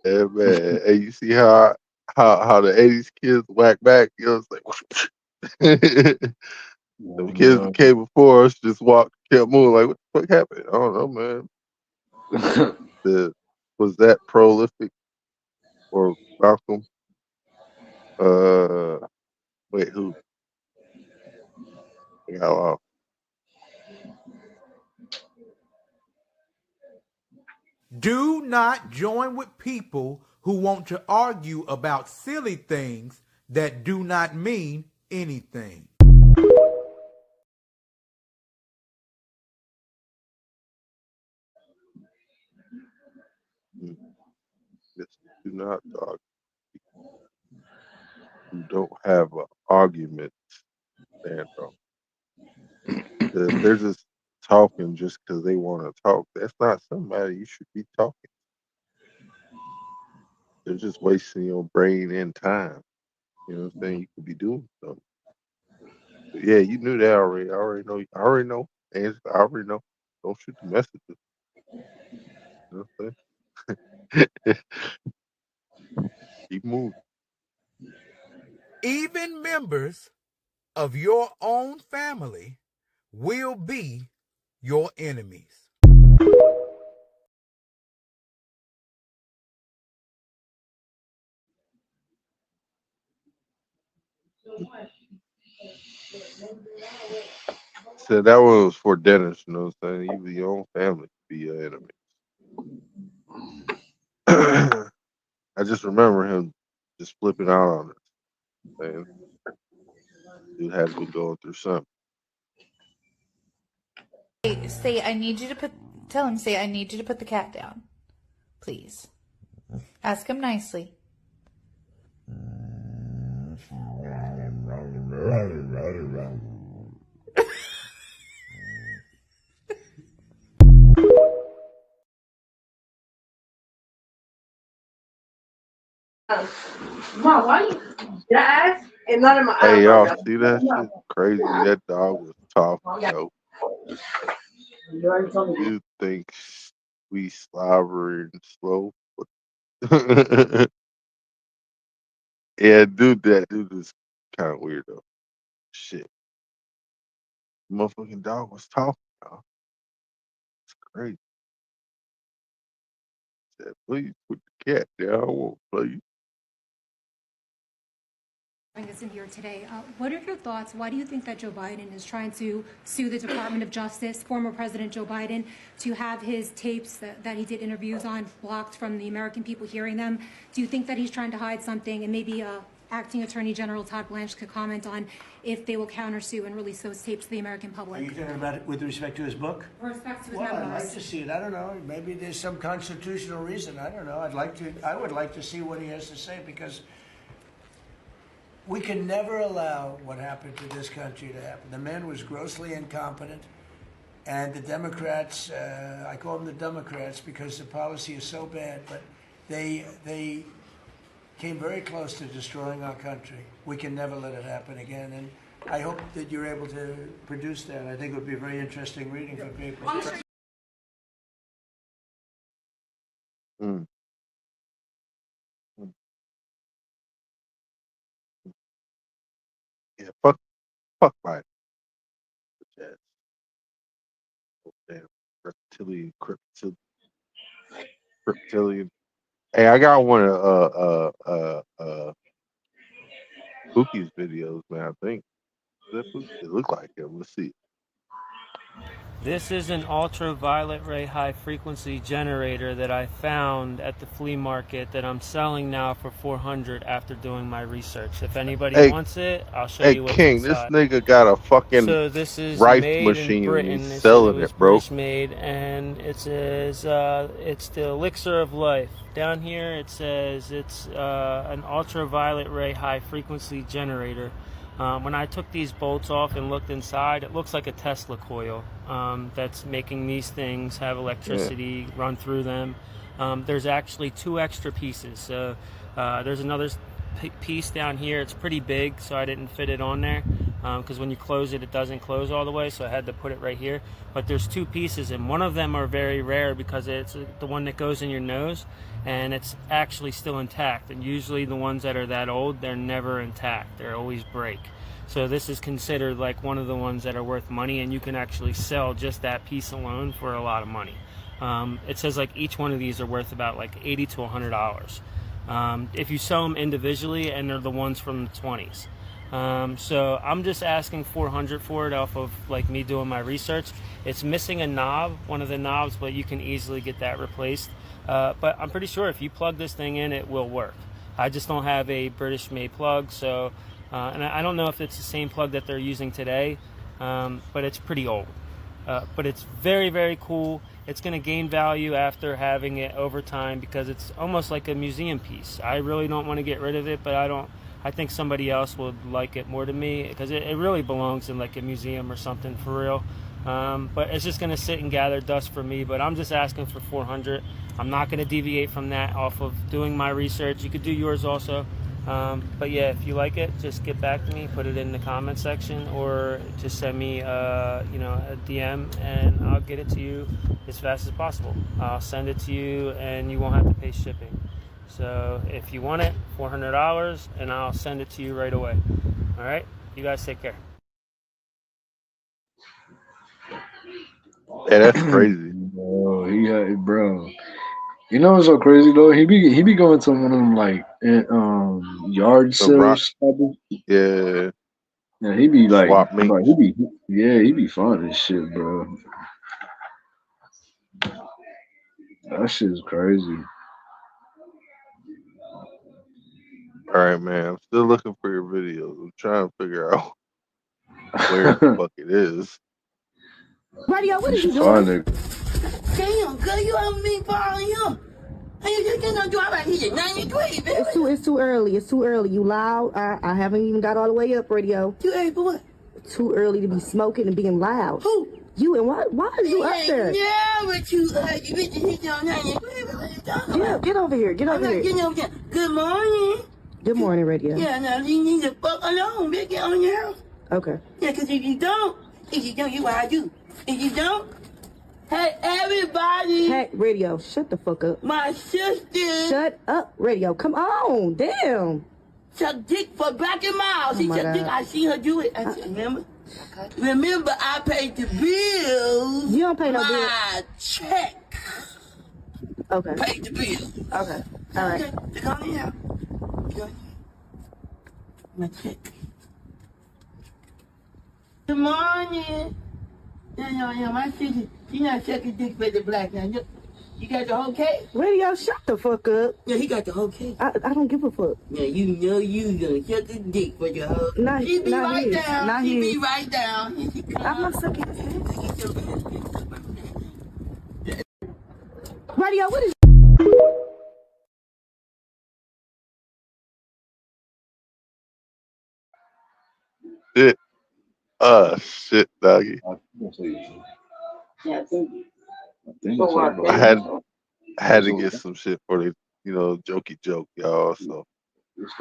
Yeah, man. Hey, you see how the '80s kids whack back? You know, it's like the kids that came before us just kept moving. Like, what the fuck happened? I don't know, man. Was that prolific or Malcolm? Wait, who? I got lost. Do not join with people who want to argue about silly things that do not mean anything. Yes, do not talk who don't have an argument stand on. If they're just talking just because they want to talk, that's not somebody you should be talking. They're just wasting your brain and time. You know what I'm saying? You could be doing something. But yeah, you knew that already. I already know. I already know. And I already know. Don't shoot the messages. You know what I'm saying? Keep moving. Even members of your own family will be your enemies. So that one was for Dennis. You know what I'm saying? Even your own family could be your enemy. I just remember him just flipping out on it. Man, dude had been going through something. Say, I need you to tell him, say, I need you to put the cat down. Please. Ask him nicely. Mom, why you did I ask? And none of my Hey, y'all eyebrows. see that shit? Crazy. That dog was talking, yo. You think we slobber and slow? Yeah, dude, that dude is kind of weird though. Shit, motherfucking dog was talking. Y'all. It's crazy. Said, please put the cat down. I won't play you. Bring us in here today. What are your thoughts? Why do you think that Joe Biden is trying to sue the Department of Justice, former President Joe Biden, to have his tapes that he did interviews on blocked from the American people hearing them? Do you think that he's trying to hide something? And maybe Acting Attorney General Todd Blanche could comment on if they will countersue and release those tapes to the American public. Are you talking about it with respect to his book? With respect to his I'd memoirs. like to see it. I don't know. Maybe there's some constitutional reason. I don't know. I would like to see what he has to say, because we can never allow what happened to this country to happen. The man was grossly incompetent, and the Democrats, I call them the Democrats because the policy is so bad, but they came very close to destroying our country. We can never let it happen again, and I hope that you're able to produce that. I think it would be a very interesting reading for people. Mm. Yeah, fuck Biden. Yes. Oh, damn, reptilian. Hey, I got one of Pookie's videos, man. I think is that Pookie? It looked like him. Let's see. This is an ultraviolet ray high frequency generator that I found at the flea market that I'm selling now for $400 after doing my research. If anybody wants it, I'll show you what's King, this inside. nigga got a fucking So this is rife made in machine and Britain. he's It said it selling was it, bro. British made, and it says it's the elixir of life. Down here it says it's an ultraviolet ray high frequency generator. When I took these bolts off and looked inside, it looks like a Tesla coil that's making these things have electricity run through them. There's actually 2 extra pieces. So there's another piece down here. It's pretty big, so I didn't fit it on there because when you close it, it doesn't close all the way, so I had to put it right here. But there's 2 pieces, and one of them are very rare because it's the one that goes in your nose, and it's actually still intact. And usually the ones that are that old, they're never intact. They always break. So this is considered like one of the ones that are worth money, and you can actually sell just that piece alone for a lot of money. It says like each one of these are worth about like $80 to $100. If you sell them individually, and they're the ones from the 20s. So I'm just asking $400 for it off of like me doing my research. It's missing a knob, one of the knobs, but you can easily get that replaced. But I'm pretty sure if you plug this thing in, it will work. I just don't have a British made plug, so and I don't know if it's the same plug that they're using today, but it's pretty old. But it's very, very cool. It's going to gain value after having it over time because it's almost like a museum piece. I really don't want to get rid of it, but I think somebody else would like it more than me because it really belongs in like a museum or something for real. But it's just going to sit and gather dust for me, but I'm just asking for $400. I'm not going to deviate from that off of doing my research. You could do yours also. But yeah, if you like it, just get back to me, put it in the comment section, or just send me a DM, and I'll get it to you as fast as possible. I'll send it to you, and you won't have to pay shipping. So if you want it, $400, and I'll send it to you right away. All right, you guys take care. Yeah, that's crazy. Bro, bro. You know what's so crazy though? He be going to one of them like yard sales. Yeah. Yeah, he be like, Swap meet. bro, he be fun as shit, bro. That shit's crazy. All right, man. I'm still looking for your videos. I'm trying to figure out where the fuck it is. Radio, what are you doing? Damn, girl, you haven't been following him. And you just can't do about here. 93, baby. It's too early. It's too early. You loud. I haven't even got all the way up, Radio. Too early for what? Too early to be smoking and being loud. Who? You, and why are you up there? Yeah, but you bitches hit on 93. What you talking about? Get over here. Get over here. Getting over here. Good morning. Good morning, Radio. Yeah, now you need to fuck alone. Bitch, get on your house. Okay. Yeah, because if you don't, you what I do. If you don't, hey, everybody. Hey, Radio, shut the fuck up. My sister. Shut up, Radio. Come on, damn. Suck dick for Black and Miles. She sucked dick. I seen her do it. I said, remember? Remember, I paid the bills. You don't pay no bills. My check. Okay. Paid the bill. Okay. All right. Okay. Come on here. My check. Good morning. No, my sister, she not sucking dick for the Black now. You got the whole cake? Radio, shut the fuck up. Yeah, he got the whole cake. I don't give a fuck. Yeah, you know you gonna suck a dick for your whole cake. He be right down. He be right down. I'm not sucking his head. Radio, what is... Shit. Shit, doggy. I had to get some shit for the, jokey joke, y'all. So. Where's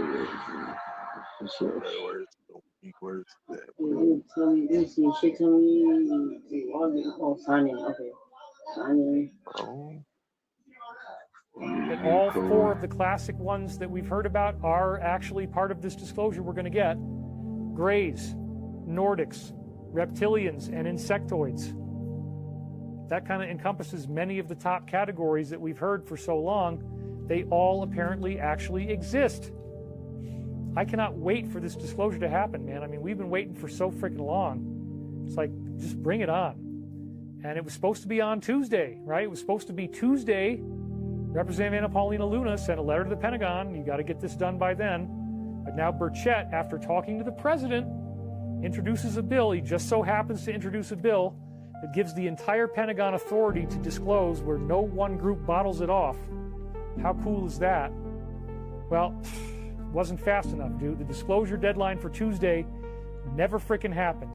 that? And all 4 of the classic ones that we've heard about are actually part of this disclosure we're going to get. Greys, Nordics, reptilians, and insectoids. That kind of encompasses many of the top categories that we've heard for so long. They all apparently actually exist. I cannot wait for this disclosure to happen, man. I mean, we've been waiting for so freaking long. It's like, just bring it on. And it was supposed to be on Tuesday, right? It was supposed to be Tuesday. Representative Anna Paulina Luna sent a letter to the Pentagon. You got to get this done by then. But now Burchett, after talking to the president, introduces a bill. He just so happens to introduce a bill that gives the entire Pentagon authority to disclose where no one group bottles it off. How cool is that? Well, it wasn't fast enough, dude. The disclosure deadline for Tuesday never frickin' happened.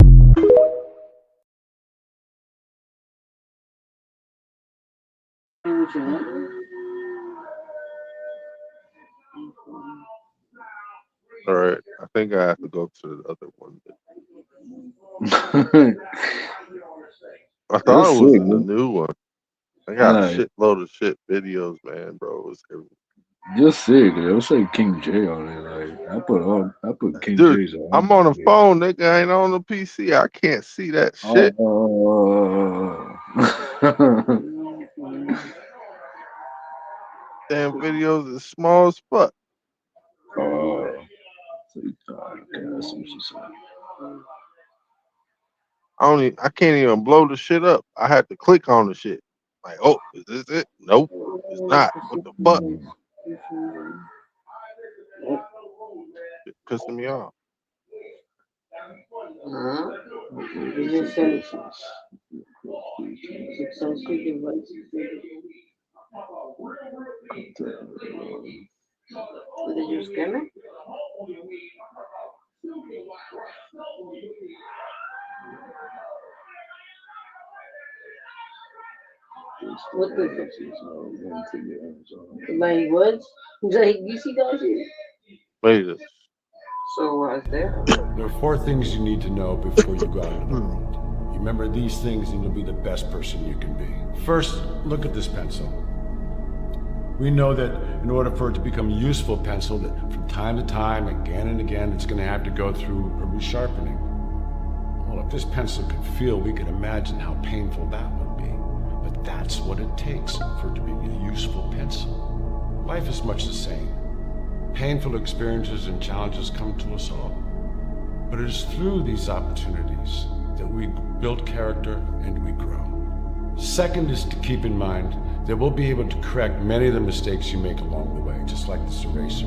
All right, I think I have to go to the other one. I thought it was in the new one. I got a shitload of shit videos, man, bro. It was everywhere. Just sick. It'll say King J on it. Like I put King Dude, J's on. I'm on the phone, nigga. I ain't on the PC. I can't see that shit. Damn videos is small as fuck. I can't even blow the shit up. I had to click on the shit. Like, oh, is this it? Nope, it's not. What the fuck? It's pissing me off. Did you skim it? What the Lane Woods? Like, you see that shit? Wait a So what's there? There are 4 things you need to know before you go out into the world. You remember these things and you'll be the best person you can be. First, look at this pencil. We know that in order for it to become a useful pencil, that from time to time, again and again, it's going to have to go through a resharpening. Well, if this pencil could feel, we could imagine how painful that would be. But that's what it takes for it to be a useful pencil. Life is much the same. Painful experiences and challenges come to us all. But it is through these opportunities that we build character and we grow. Second is to keep in mind that we'll be able to correct many of the mistakes you make along the way, just like this eraser.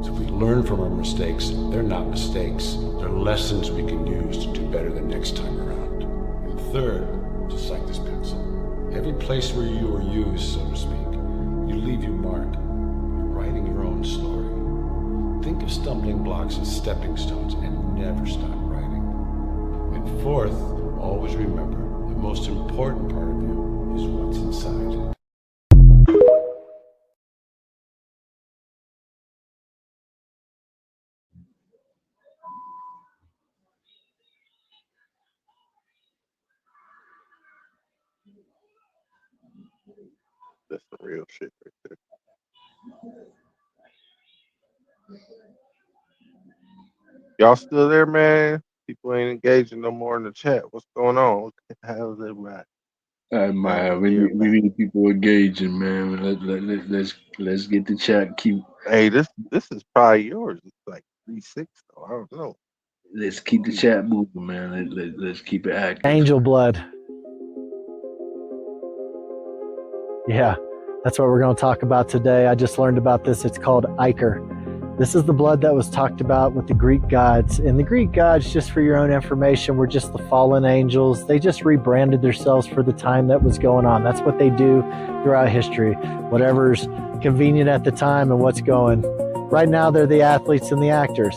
So if we learn from our mistakes, they're not mistakes. They're lessons we can use to do better the next time around. And third, just like this pencil, every place where you are used, so to speak, you leave your mark. You're writing your own story. Think of stumbling blocks as stepping stones and never stop writing. And fourth, always remember, the most important part of you is what's inside. That's the real shit right there. Y'all still there, man? People ain't engaging no more in the chat. What's going on? What the hell is everybody? We need people engaging, man. Let's get the chat. Hey, this is probably yours. It's like 3-6 though. I don't know. Let's keep the chat moving, man. Let's keep it active. Angel blood. Yeah, that's what we're going to talk about today. I just learned about this. It's called ichor. This is the blood that was talked about with the Greek gods. And the Greek gods, just for your own information, were just the fallen angels. They just rebranded themselves for the time that was going on. That's what they do throughout history. Whatever's convenient at the time and what's going. Right now, they're the athletes and the actors.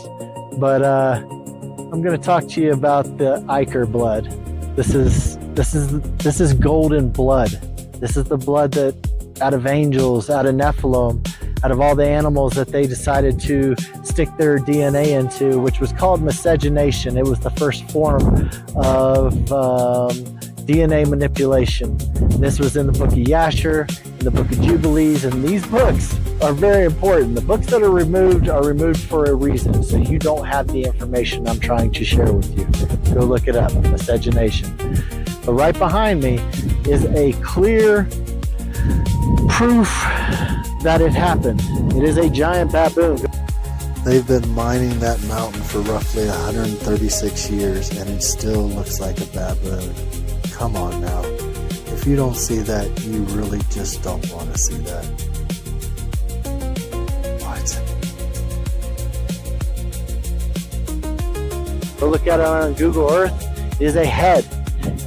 But I'm going to talk to you about the ichor blood. This is golden blood. This is the blood that out of angels, out of Nephilim, out of all the animals that they decided to stick their DNA into, which was called miscegenation. It was the first form of DNA manipulation. And this was in the book of Yasher, in the book of Jubilees, and these books are very important. The books that are removed for a reason, so you don't have the information I'm trying to share with you. Go look it up, miscegenation. But right behind me is a clear proof that it happened. It is a giant baboon. They've been mining that mountain for roughly 136 years, and it still looks like a baboon. Come on now. If you don't see that, you really just don't want to see that. What? Go look at it on Google Earth. It is a head.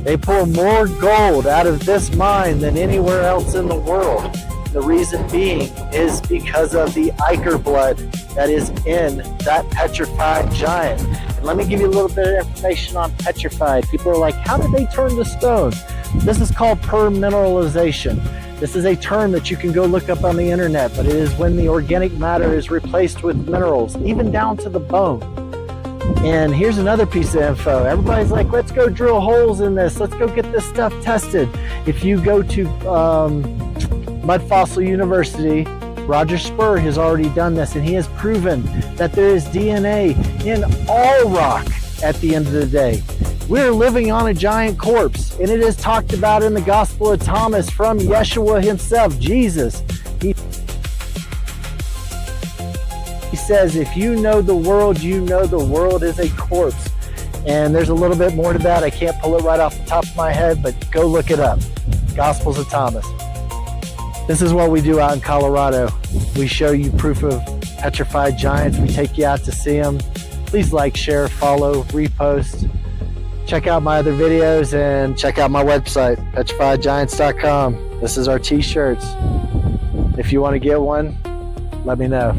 They pull more gold out of this mine than anywhere else in the world. The reason being is because of the ichor blood that is in that petrified giant. And let me give you a little bit of information on petrified. People are like, how did they turn to stone? This is called permineralization. This is a term that you can go look up on the internet, but it is when the organic matter is replaced with minerals, even down to the bone. And here's another piece of info. Everybody's like, let's go drill holes in this. Let's go get this stuff tested. If you go to Mud Fossil University, Roger Spur has already done this, and he has proven that there is DNA in all rock at the end of the day. We're living on a giant corpse, and it is talked about in the Gospel of Thomas from Yeshua himself, Jesus. He says, if you know the world, you know the world is a corpse. And there's a little bit more to that. I can't pull it right off the top of my head, but go look it up. Gospels of Thomas. This is what we do out in Colorado. We show you proof of petrified giants. We take you out to see them. Please like, share, follow, repost. Check out my other videos and check out my website, petrifiedgiants.com. This is our t-shirts. If you want to get one, let me know.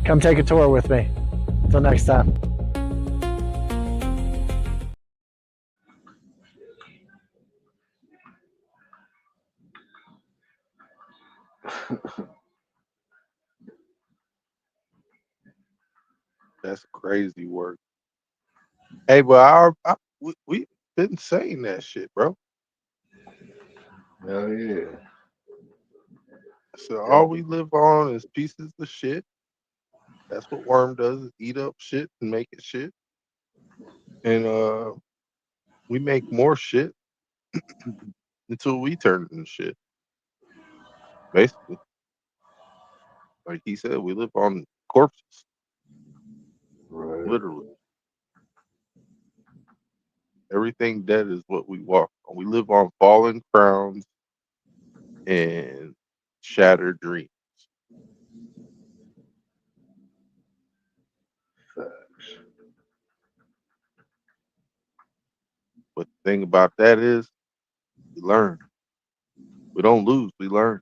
Come take a tour with me. Until next time. That's crazy work. Hey, but we've been saying that shit, bro. Hell yeah. So all we live on is pieces of shit. That's what worm does, is eat up shit and make it shit. And we make more shit until we turn into shit. Basically. Like he said, we live on corpses. Right. Literally. Everything dead is what we walk on. We live on fallen crowns and shattered dreams. Facts. But the thing about that is, we learn. We don't lose, we learn.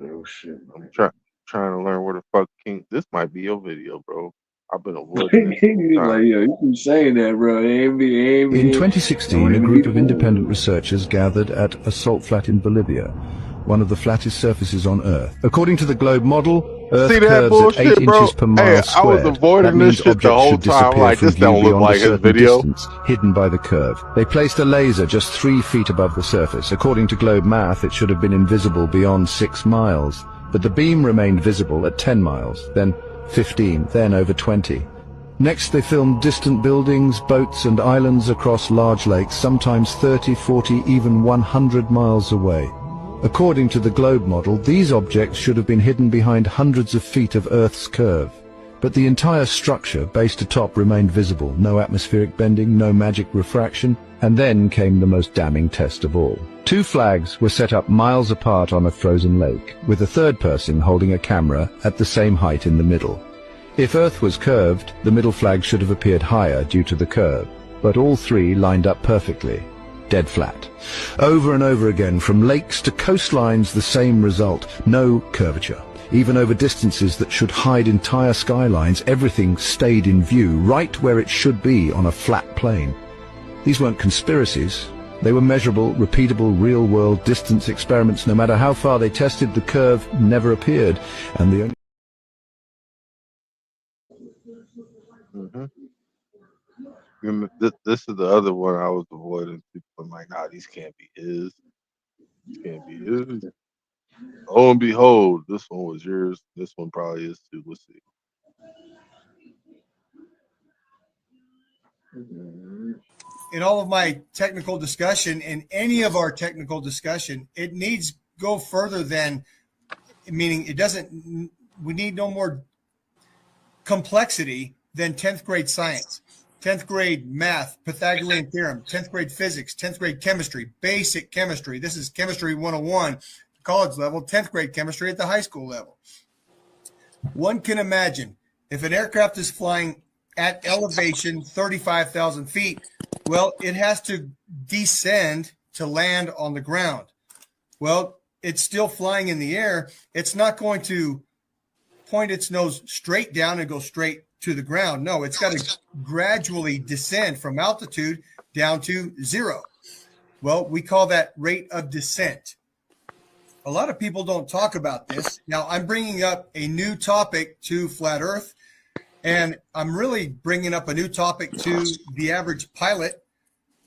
Oh shit. I'm trying to learn where the fuck King. This might be your video, bro. I've been avoiding this whole time. Like, yo, you keep saying that, bro. In 2016, a group of independent researchers gathered at a salt flat in Bolivia, one of the flattest surfaces on Earth. According to the globe model, Earth See that curves bullshit, at 8 bro? inches per mile Hey, I squared. was avoiding That means this shit the objects whole should time. disappear Like, from this view don't look beyond like a his certain video. distance, hidden by the curve. They placed a laser just 3 feet above the surface. According to globe math, it should have been invisible beyond 6 miles. But the beam remained visible at 10 miles, then 15, then over 20. Next, they filmed distant buildings, boats and islands across large lakes, sometimes 30, 40, even 100 miles away. According to the globe model, these objects should have been hidden behind hundreds of feet of Earth's curve. But the entire structure, base to top, remained visible. No atmospheric bending, no magic refraction. And then came the most damning test of all. 2 flags were set up miles apart on a frozen lake, with a third person holding a camera at the same height in the middle. If Earth was curved, the middle flag should have appeared higher due to the curve, but all 3 lined up perfectly, dead flat. Over and over again, from lakes to coastlines, the same result, no curvature. Even over distances that should hide entire skylines, everything stayed in view, right where it should be on a flat plane. These weren't conspiracies. They were measurable, repeatable, real-world distance experiments. No matter how far they tested, the curve never appeared, and the only... This is the other one I was avoiding. People are like, nah, these can't be his. These can't be his. Oh, and behold, this one was yours. This one probably is too. Let's see. In all of my technical discussion, in any of our technical discussion, it needs go further than, meaning it doesn't, we need no more complexity than 10th grade science, 10th grade math, Pythagorean theorem, 10th grade physics, 10th grade chemistry, basic chemistry. This is chemistry 101, college level, 10th grade chemistry at the high school level. One can imagine if an aircraft is flying at elevation 35,000 feet, well, it has to descend to land on the ground. Well, it's still flying in the air. It's not going to point its nose straight down and go straight to the ground. No, it's got to gradually descend from altitude down to zero. Well, we call that rate of descent. A lot of people don't talk about this. Now, I'm bringing up a new topic to Flat Earth, and I'm really bringing up a new topic to the average pilot.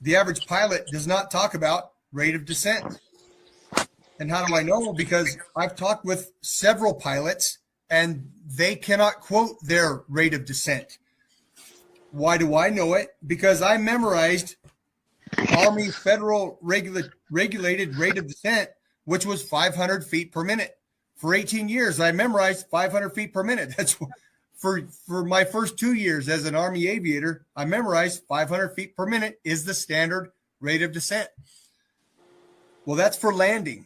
The average pilot does not talk about rate of descent. And how do I know? Because I've talked with several pilots, and they cannot quote their rate of descent. Why do I know it? Because I memorized Army federal regulated rate of descent, which was 500 feet per minute. For 18 years, I memorized 500 feet per minute. That's for my first 2 years as an Army aviator, I memorized 500 feet per minute is the standard rate of descent. Well, that's for landing.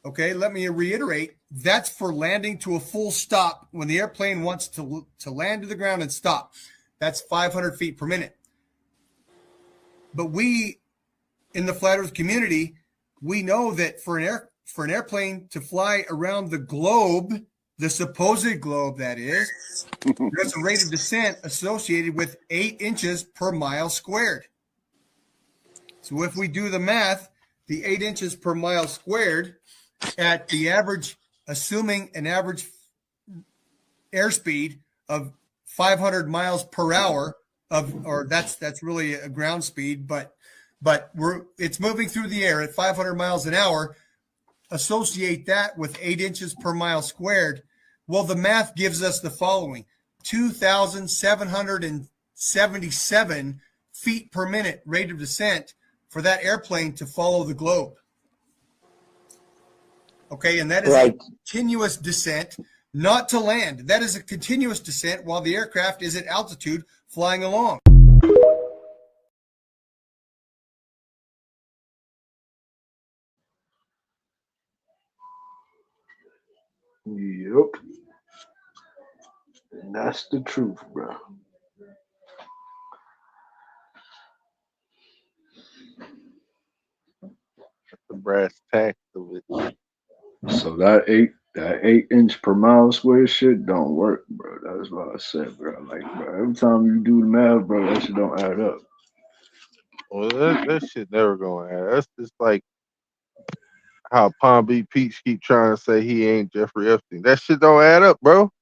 Okay, let me reiterate. That's for landing to a full stop when the airplane wants to land to the ground and stop. That's 500 feet per minute. But we, in the Flat Earth community, we know that for an airplane to fly around the globe, the supposed globe that is, there's a rate of descent associated with 8 inches per mile squared. So if we do the math, the 8 inches per mile squared at the average, assuming an average airspeed of 500 miles per hour or that's really a ground speed, but it's moving through the air at 500 miles an hour. Associate that with 8 inches per mile squared. Well, the math gives us the following: 2,777 feet per minute rate of descent for that airplane to follow the globe. Okay, and that is a continuous descent, not to land. That is a continuous descent while the aircraft is at altitude flying along. Yep. And that's the truth, bro. The brass tacks of it. So that 8-inch per mile square shit don't work, bro. That's what I said, bro. Like, bro, every time you do the math, bro, that shit don't add up. Well, that shit never gonna add. That's just like how Palm Beach Peach keep trying to say he ain't Jeffrey Epstein. That shit don't add up, bro.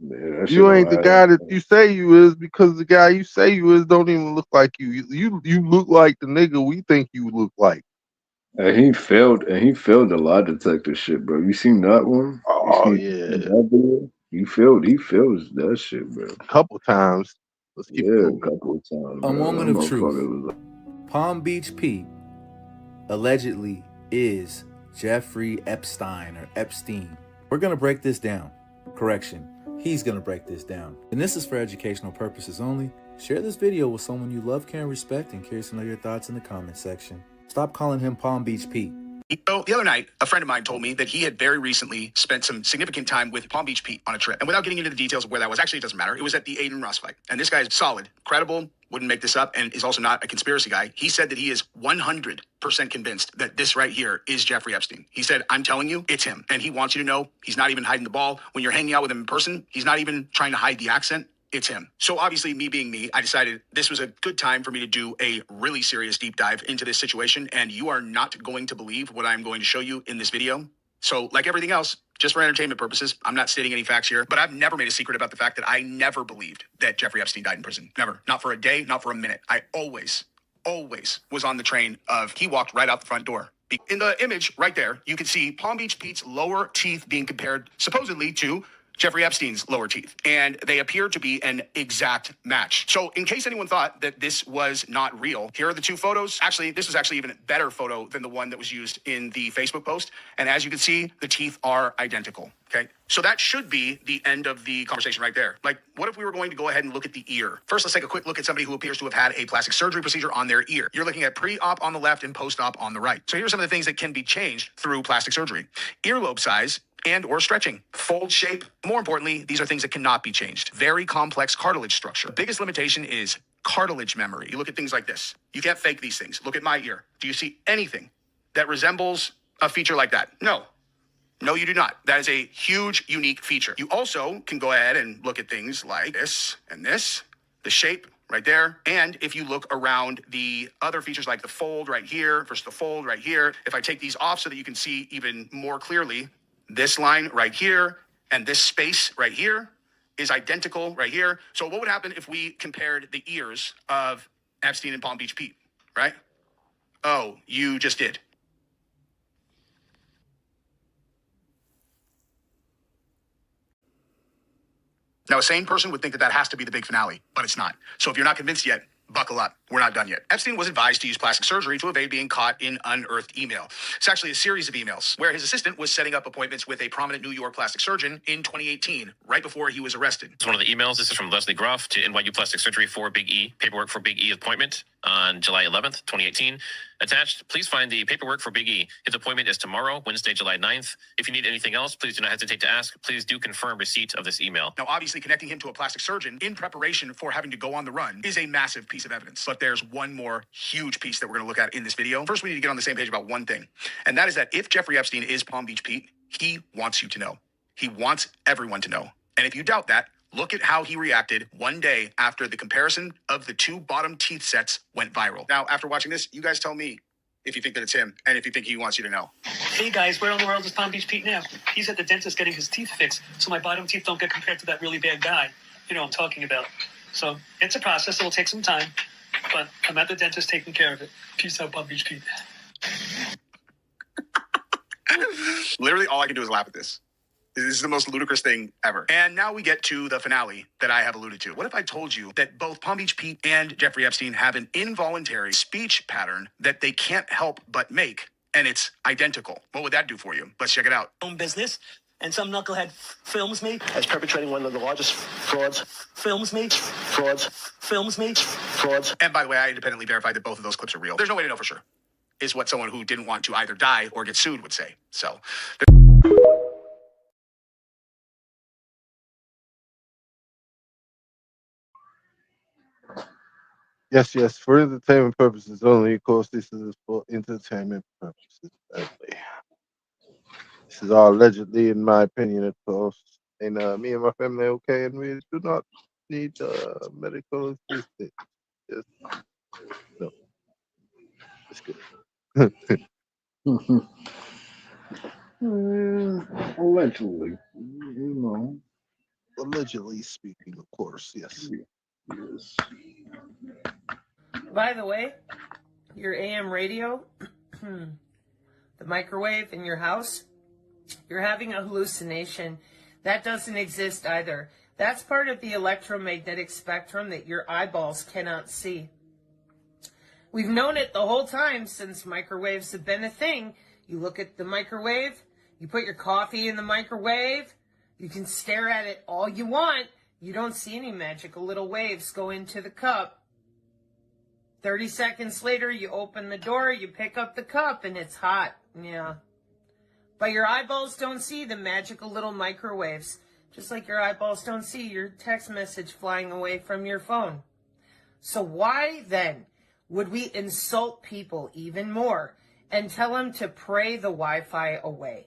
Yeah, you ain't the guy that you say you is, because the guy you say you is don't even look like you. You look like the nigga we think you look like. And he failed the lie detector shit, bro. You seen that one? Oh yeah. That video? He failed that shit, bro. A couple times. Let's keep a couple of times. A bro. moment That of truth. motherfucker was Palm Beach Pete allegedly is Jeffrey Epstein or Epstein. We're going to break this down. Correction, he's going to break this down. And this is for educational purposes only. Share this video with someone you love, care, and respect, and curious to know your thoughts in the comment section. Stop calling him Palm Beach Pete. So the other night, a friend of mine told me that he had very recently spent some significant time with Palm Beach Pete on a trip. And without getting into the details of where that was, actually, it doesn't matter. It was at the Aiden Ross fight. And this guy is solid, credible, wouldn't make this up, and is also not a conspiracy guy. He said that he is 100% convinced that this right here is Jeffrey Epstein. He said, I'm telling you, it's him. And he wants you to know he's not even hiding the ball. When you're hanging out with him in person, he's not even trying to hide the accent. It's him. So obviously, me being me, I decided this was a good time for me to do a really serious deep dive into this situation. And you are not going to believe what I'm going to show you in this video. So like everything else, just for entertainment purposes, I'm not stating any facts here, but I've never made a secret about the fact that I never believed that Jeffrey Epstein died in prison. Never. Not for a day, not for a minute. I always was on the train of he walked right out the front door. In the image right there, you can see Palm Beach Pete's lower teeth being compared supposedly to Jeffrey Epstein's lower teeth, and they appear to be an exact match. So in case anyone thought that this was not real, here are the two photos. Actually, this was actually even a better photo than the one that was used in the Facebook post. And as you can see, the teeth are identical, okay? So that should be the end of the conversation right there. Like, what if we were going to go ahead and look at the ear? First, let's take a quick look at somebody who appears to have had a plastic surgery procedure on their ear. You're looking at pre-op on the left and post-op on the right. So here are some of the things that can be changed through plastic surgery. Earlobe size and or stretching, fold shape. More importantly, these are things that cannot be changed. Very complex cartilage structure. The biggest limitation is cartilage memory. You look at things like this. You can't fake these things. Look at my ear. Do you see anything that resembles a feature like that? No. No, you do not. That is a huge, unique feature. You also can go ahead and look at things like this and this, the shape right there. And if you look around the other features like the fold right here versus the fold right here, if I take these off so that you can see even more clearly, this line right here and this space right here is identical right here. So what would happen if we compared the ears of Epstein and Palm Beach Pete, right? Oh, you just did. Now, a sane person would think that that has to be the big finale, but it's not. So if you're not convinced yet, buckle up. We're not done yet. Epstein was advised to use plastic surgery to evade being caught in unearthed email. It's actually a series of emails where his assistant was setting up appointments with a prominent New York plastic surgeon in 2018, right before he was arrested. It's one of the emails. This is from Leslie Groff to NYU Plastic Surgery for Big E. Paperwork for Big E appointment on July 11th, 2018. Attached, please find the paperwork for Big E. His appointment is tomorrow, Wednesday, July 9th. If you need anything else, please do not hesitate to ask. Please do confirm receipt of this email. Now, obviously, connecting him to a plastic surgeon in preparation for having to go on the run is a massive piece of evidence. But there's one more huge piece that we're going to look at in this video. First, we need to get on the same page about one thing, and that is that if Jeffrey Epstein is Palm Beach Pete, he wants you to know. He wants everyone to know. And if you doubt that, look at how he reacted one day after the comparison of the two bottom teeth sets went viral. Now, after watching this, you guys tell me if you think that it's him and if you think he wants you to know. Hey guys, where in the world is Palm Beach Pete now? He's at the dentist getting his teeth fixed, so my bottom teeth don't get compared to that really bad guy. You know what I'm talking about. So it's a process. It'll take some time, but I'm at the dentist taking care of it. Peace out, Palm Beach Pete. Literally, all I can do is laugh at this. This is the most ludicrous thing ever. And now we get to the finale that I have alluded to. What if I told you that both Palm Beach Pete and Jeffrey Epstein have an involuntary speech pattern that they can't help but make, and it's identical? What would that do for you? Let's check it out. Own business, and some knucklehead films me as perpetrating one of the largest frauds. Films me. And by the way, I independently verified that both of those clips are real. There's no way to know for sure, is what someone who didn't want to either die or get sued would say. So Yes, for entertainment purposes only. Of course, this is for entertainment purposes only. This is all allegedly, in my opinion, of course. And me and my family okay, and we do not need medical assistance. Yes. No. It's good. Allegedly, you know. Allegedly speaking, of course, yes. Yes. By the way, your AM radio, the microwave in your house, you're having a hallucination. That doesn't exist either. That's part of the electromagnetic spectrum that your eyeballs cannot see. We've known it the whole time since microwaves have been a thing. You look at the microwave, you put your coffee in the microwave, you can stare at it all you want. You don't see any magical little waves go into the cup. 30 seconds later, you open the door, you pick up the cup, and it's hot. Yeah. But your eyeballs don't see the magical little microwaves, just like your eyeballs don't see your text message flying away from your phone. So why, then, would we insult people even more and tell them to pray the Wi-Fi away?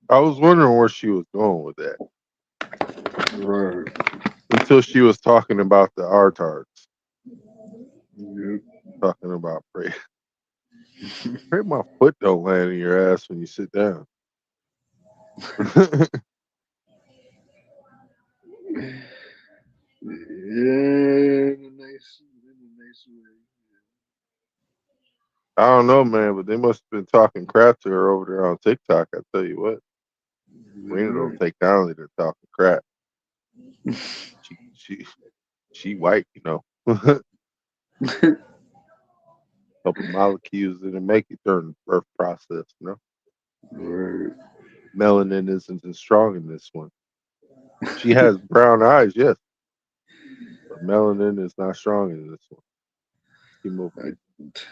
I was wondering where she was going with that. Right. Until she was talking about the artards. Yep. Talking about pray. Pray my foot don't land in your ass when you sit down. I don't know, man, but they must have been talking crap to her over there on TikTok. I tell you what, Rena don't take kindly to talking crap. She white, you know. Couple molecules that make it during the birth process, you know. Right. Melanin isn't as strong in this one. She has brown eyes, yes, but melanin is not strong in this one. Keep moving.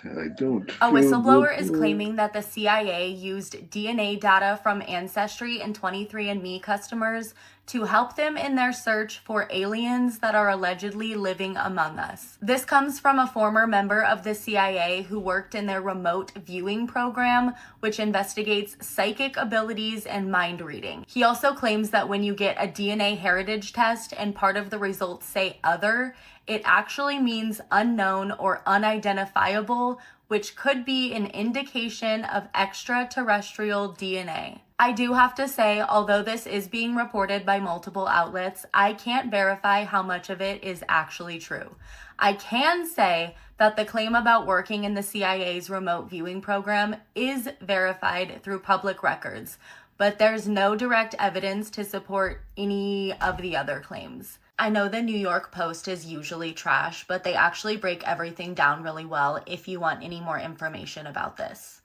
I don't. A feel whistleblower good, is claiming that the CIA used DNA data from Ancestry and 23andMe customers to help them in their search for aliens that are allegedly living among us. This comes from a former member of the CIA who worked in their remote viewing program, which investigates psychic abilities and mind reading. He also claims that when you get a DNA heritage test and part of the results say other, it actually means unknown or unidentifiable, which could be an indication of extraterrestrial DNA. I do have to say, although this is being reported by multiple outlets, I can't verify how much of it is actually true. I can say that the claim about working in the CIA's remote viewing program is verified through public records, but there's no direct evidence to support any of the other claims. I know the New York Post is usually trash, but they actually break everything down really well if you want any more information about this.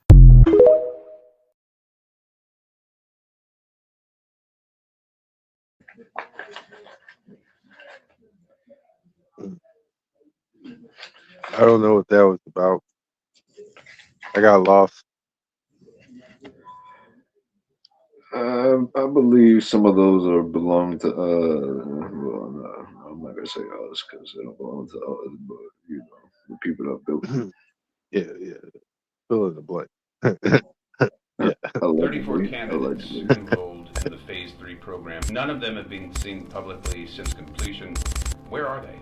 I don't know what that was about. I got lost. I believe some of those are belong to well, no, I'm not gonna say us because they don't belong to us, but you know, the people that built it. Yeah. Fill in the blank. Yeah. 34 candidates enrolled in the Phase 3 program. None of them have been seen publicly since completion. Where are they?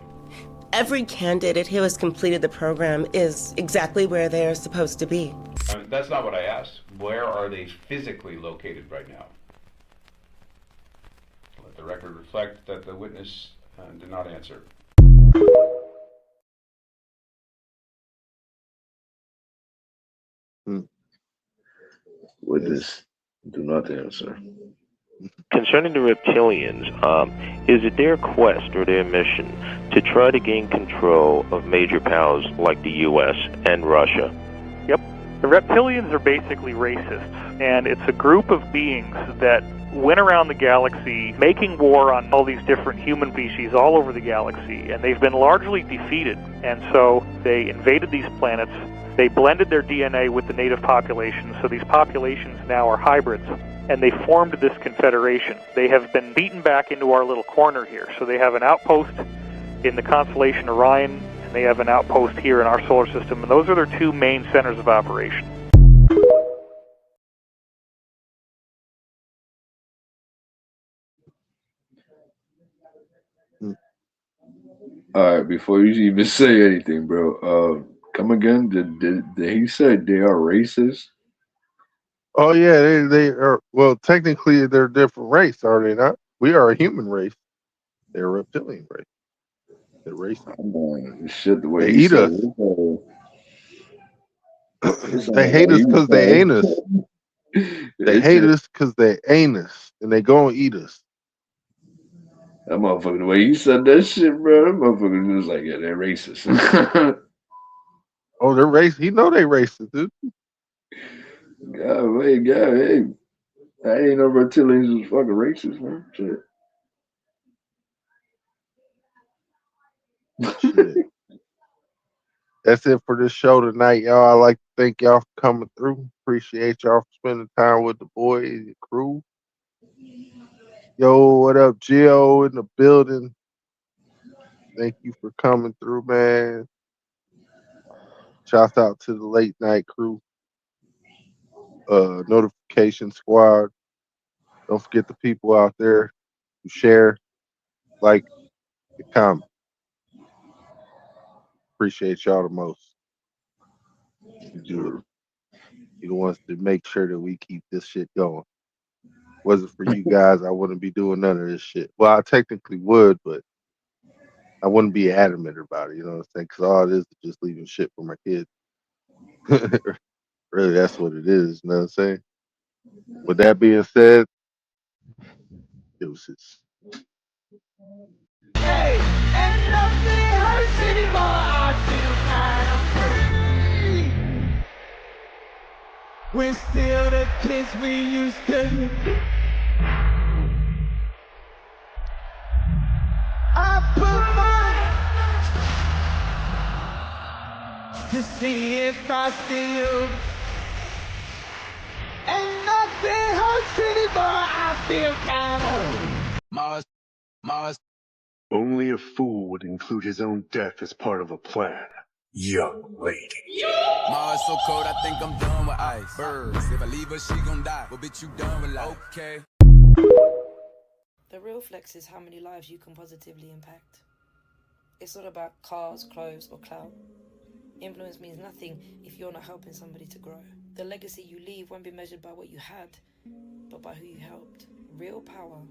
Every candidate who has completed the program is exactly where they're supposed to be. That's not what I asked. Where are they physically located right now? Let the record reflect that the witness did not answer. Witness, do not answer. Concerning the reptilians, is it their quest or their mission to try to gain control of major powers like the U.S. and Russia? Yep. The reptilians are basically racists, and it's a group of beings that went around the galaxy making war on all these different human species all over the galaxy, and they've been largely defeated. And so they invaded these planets, they blended their DNA with the native populations, so these populations now are hybrids, and they formed this confederation. They have been beaten back into our little corner here, so they have an outpost in the constellation Orion, and they have an outpost here in our solar system, and those are their two main centers of operation. All right, before you even say anything, bro, come again. Did he say they are racist? Oh yeah, they are. Well, technically they're a different race, are they not? We are a human race. They're a reptilian race. They're racist. Shit, the way They he eat said us. it. They hate us because they ain't us. They hate us because they ain't us, and they gonna eat us. That motherfucker, the way he said that shit, bro, that motherfucker was like, yeah, they're racist. Oh, they're racist. He know they racist, dude. God, hey, I ain't know reptilians was fucking racist, man. Shit. That's it for this show tonight, y'all. I'd like to thank y'all for coming through. Appreciate y'all for spending time with the boys, the crew. Yo, what up, Gio in the building? Thank you for coming through, man. Shouts out to the late night crew. Notification squad. Don't forget the people out there who share, like, and comment. Appreciate y'all the most. You do it. You the ones to make sure that we keep this shit going. Wasn't for you guys, I wouldn't be doing none of this shit. Well, I technically would, but I wouldn't be adamant about it. You know what I'm saying? Because all it is just leaving shit for my kids. Really, that's what it is. You know what I'm saying? With that being said, deuces. Hey, and nothing hurts anymore. I feel kind of free. We're still the kids we used to be. I put mine to see if I still. And nothing hurts anymore. I feel kind of. Mars. Only a fool would include his own death as part of a plan. Young lady. Mars so cold, I think I'm done with ice. Birds, if I leave her, she gon' die. Well, bitch, you done with life. Okay. The real flex is how many lives you can positively impact. It's not about cars, clothes, or clout. Influence means nothing if you're not helping somebody to grow. The legacy you leave won't be measured by what you had, but by who you helped. Real power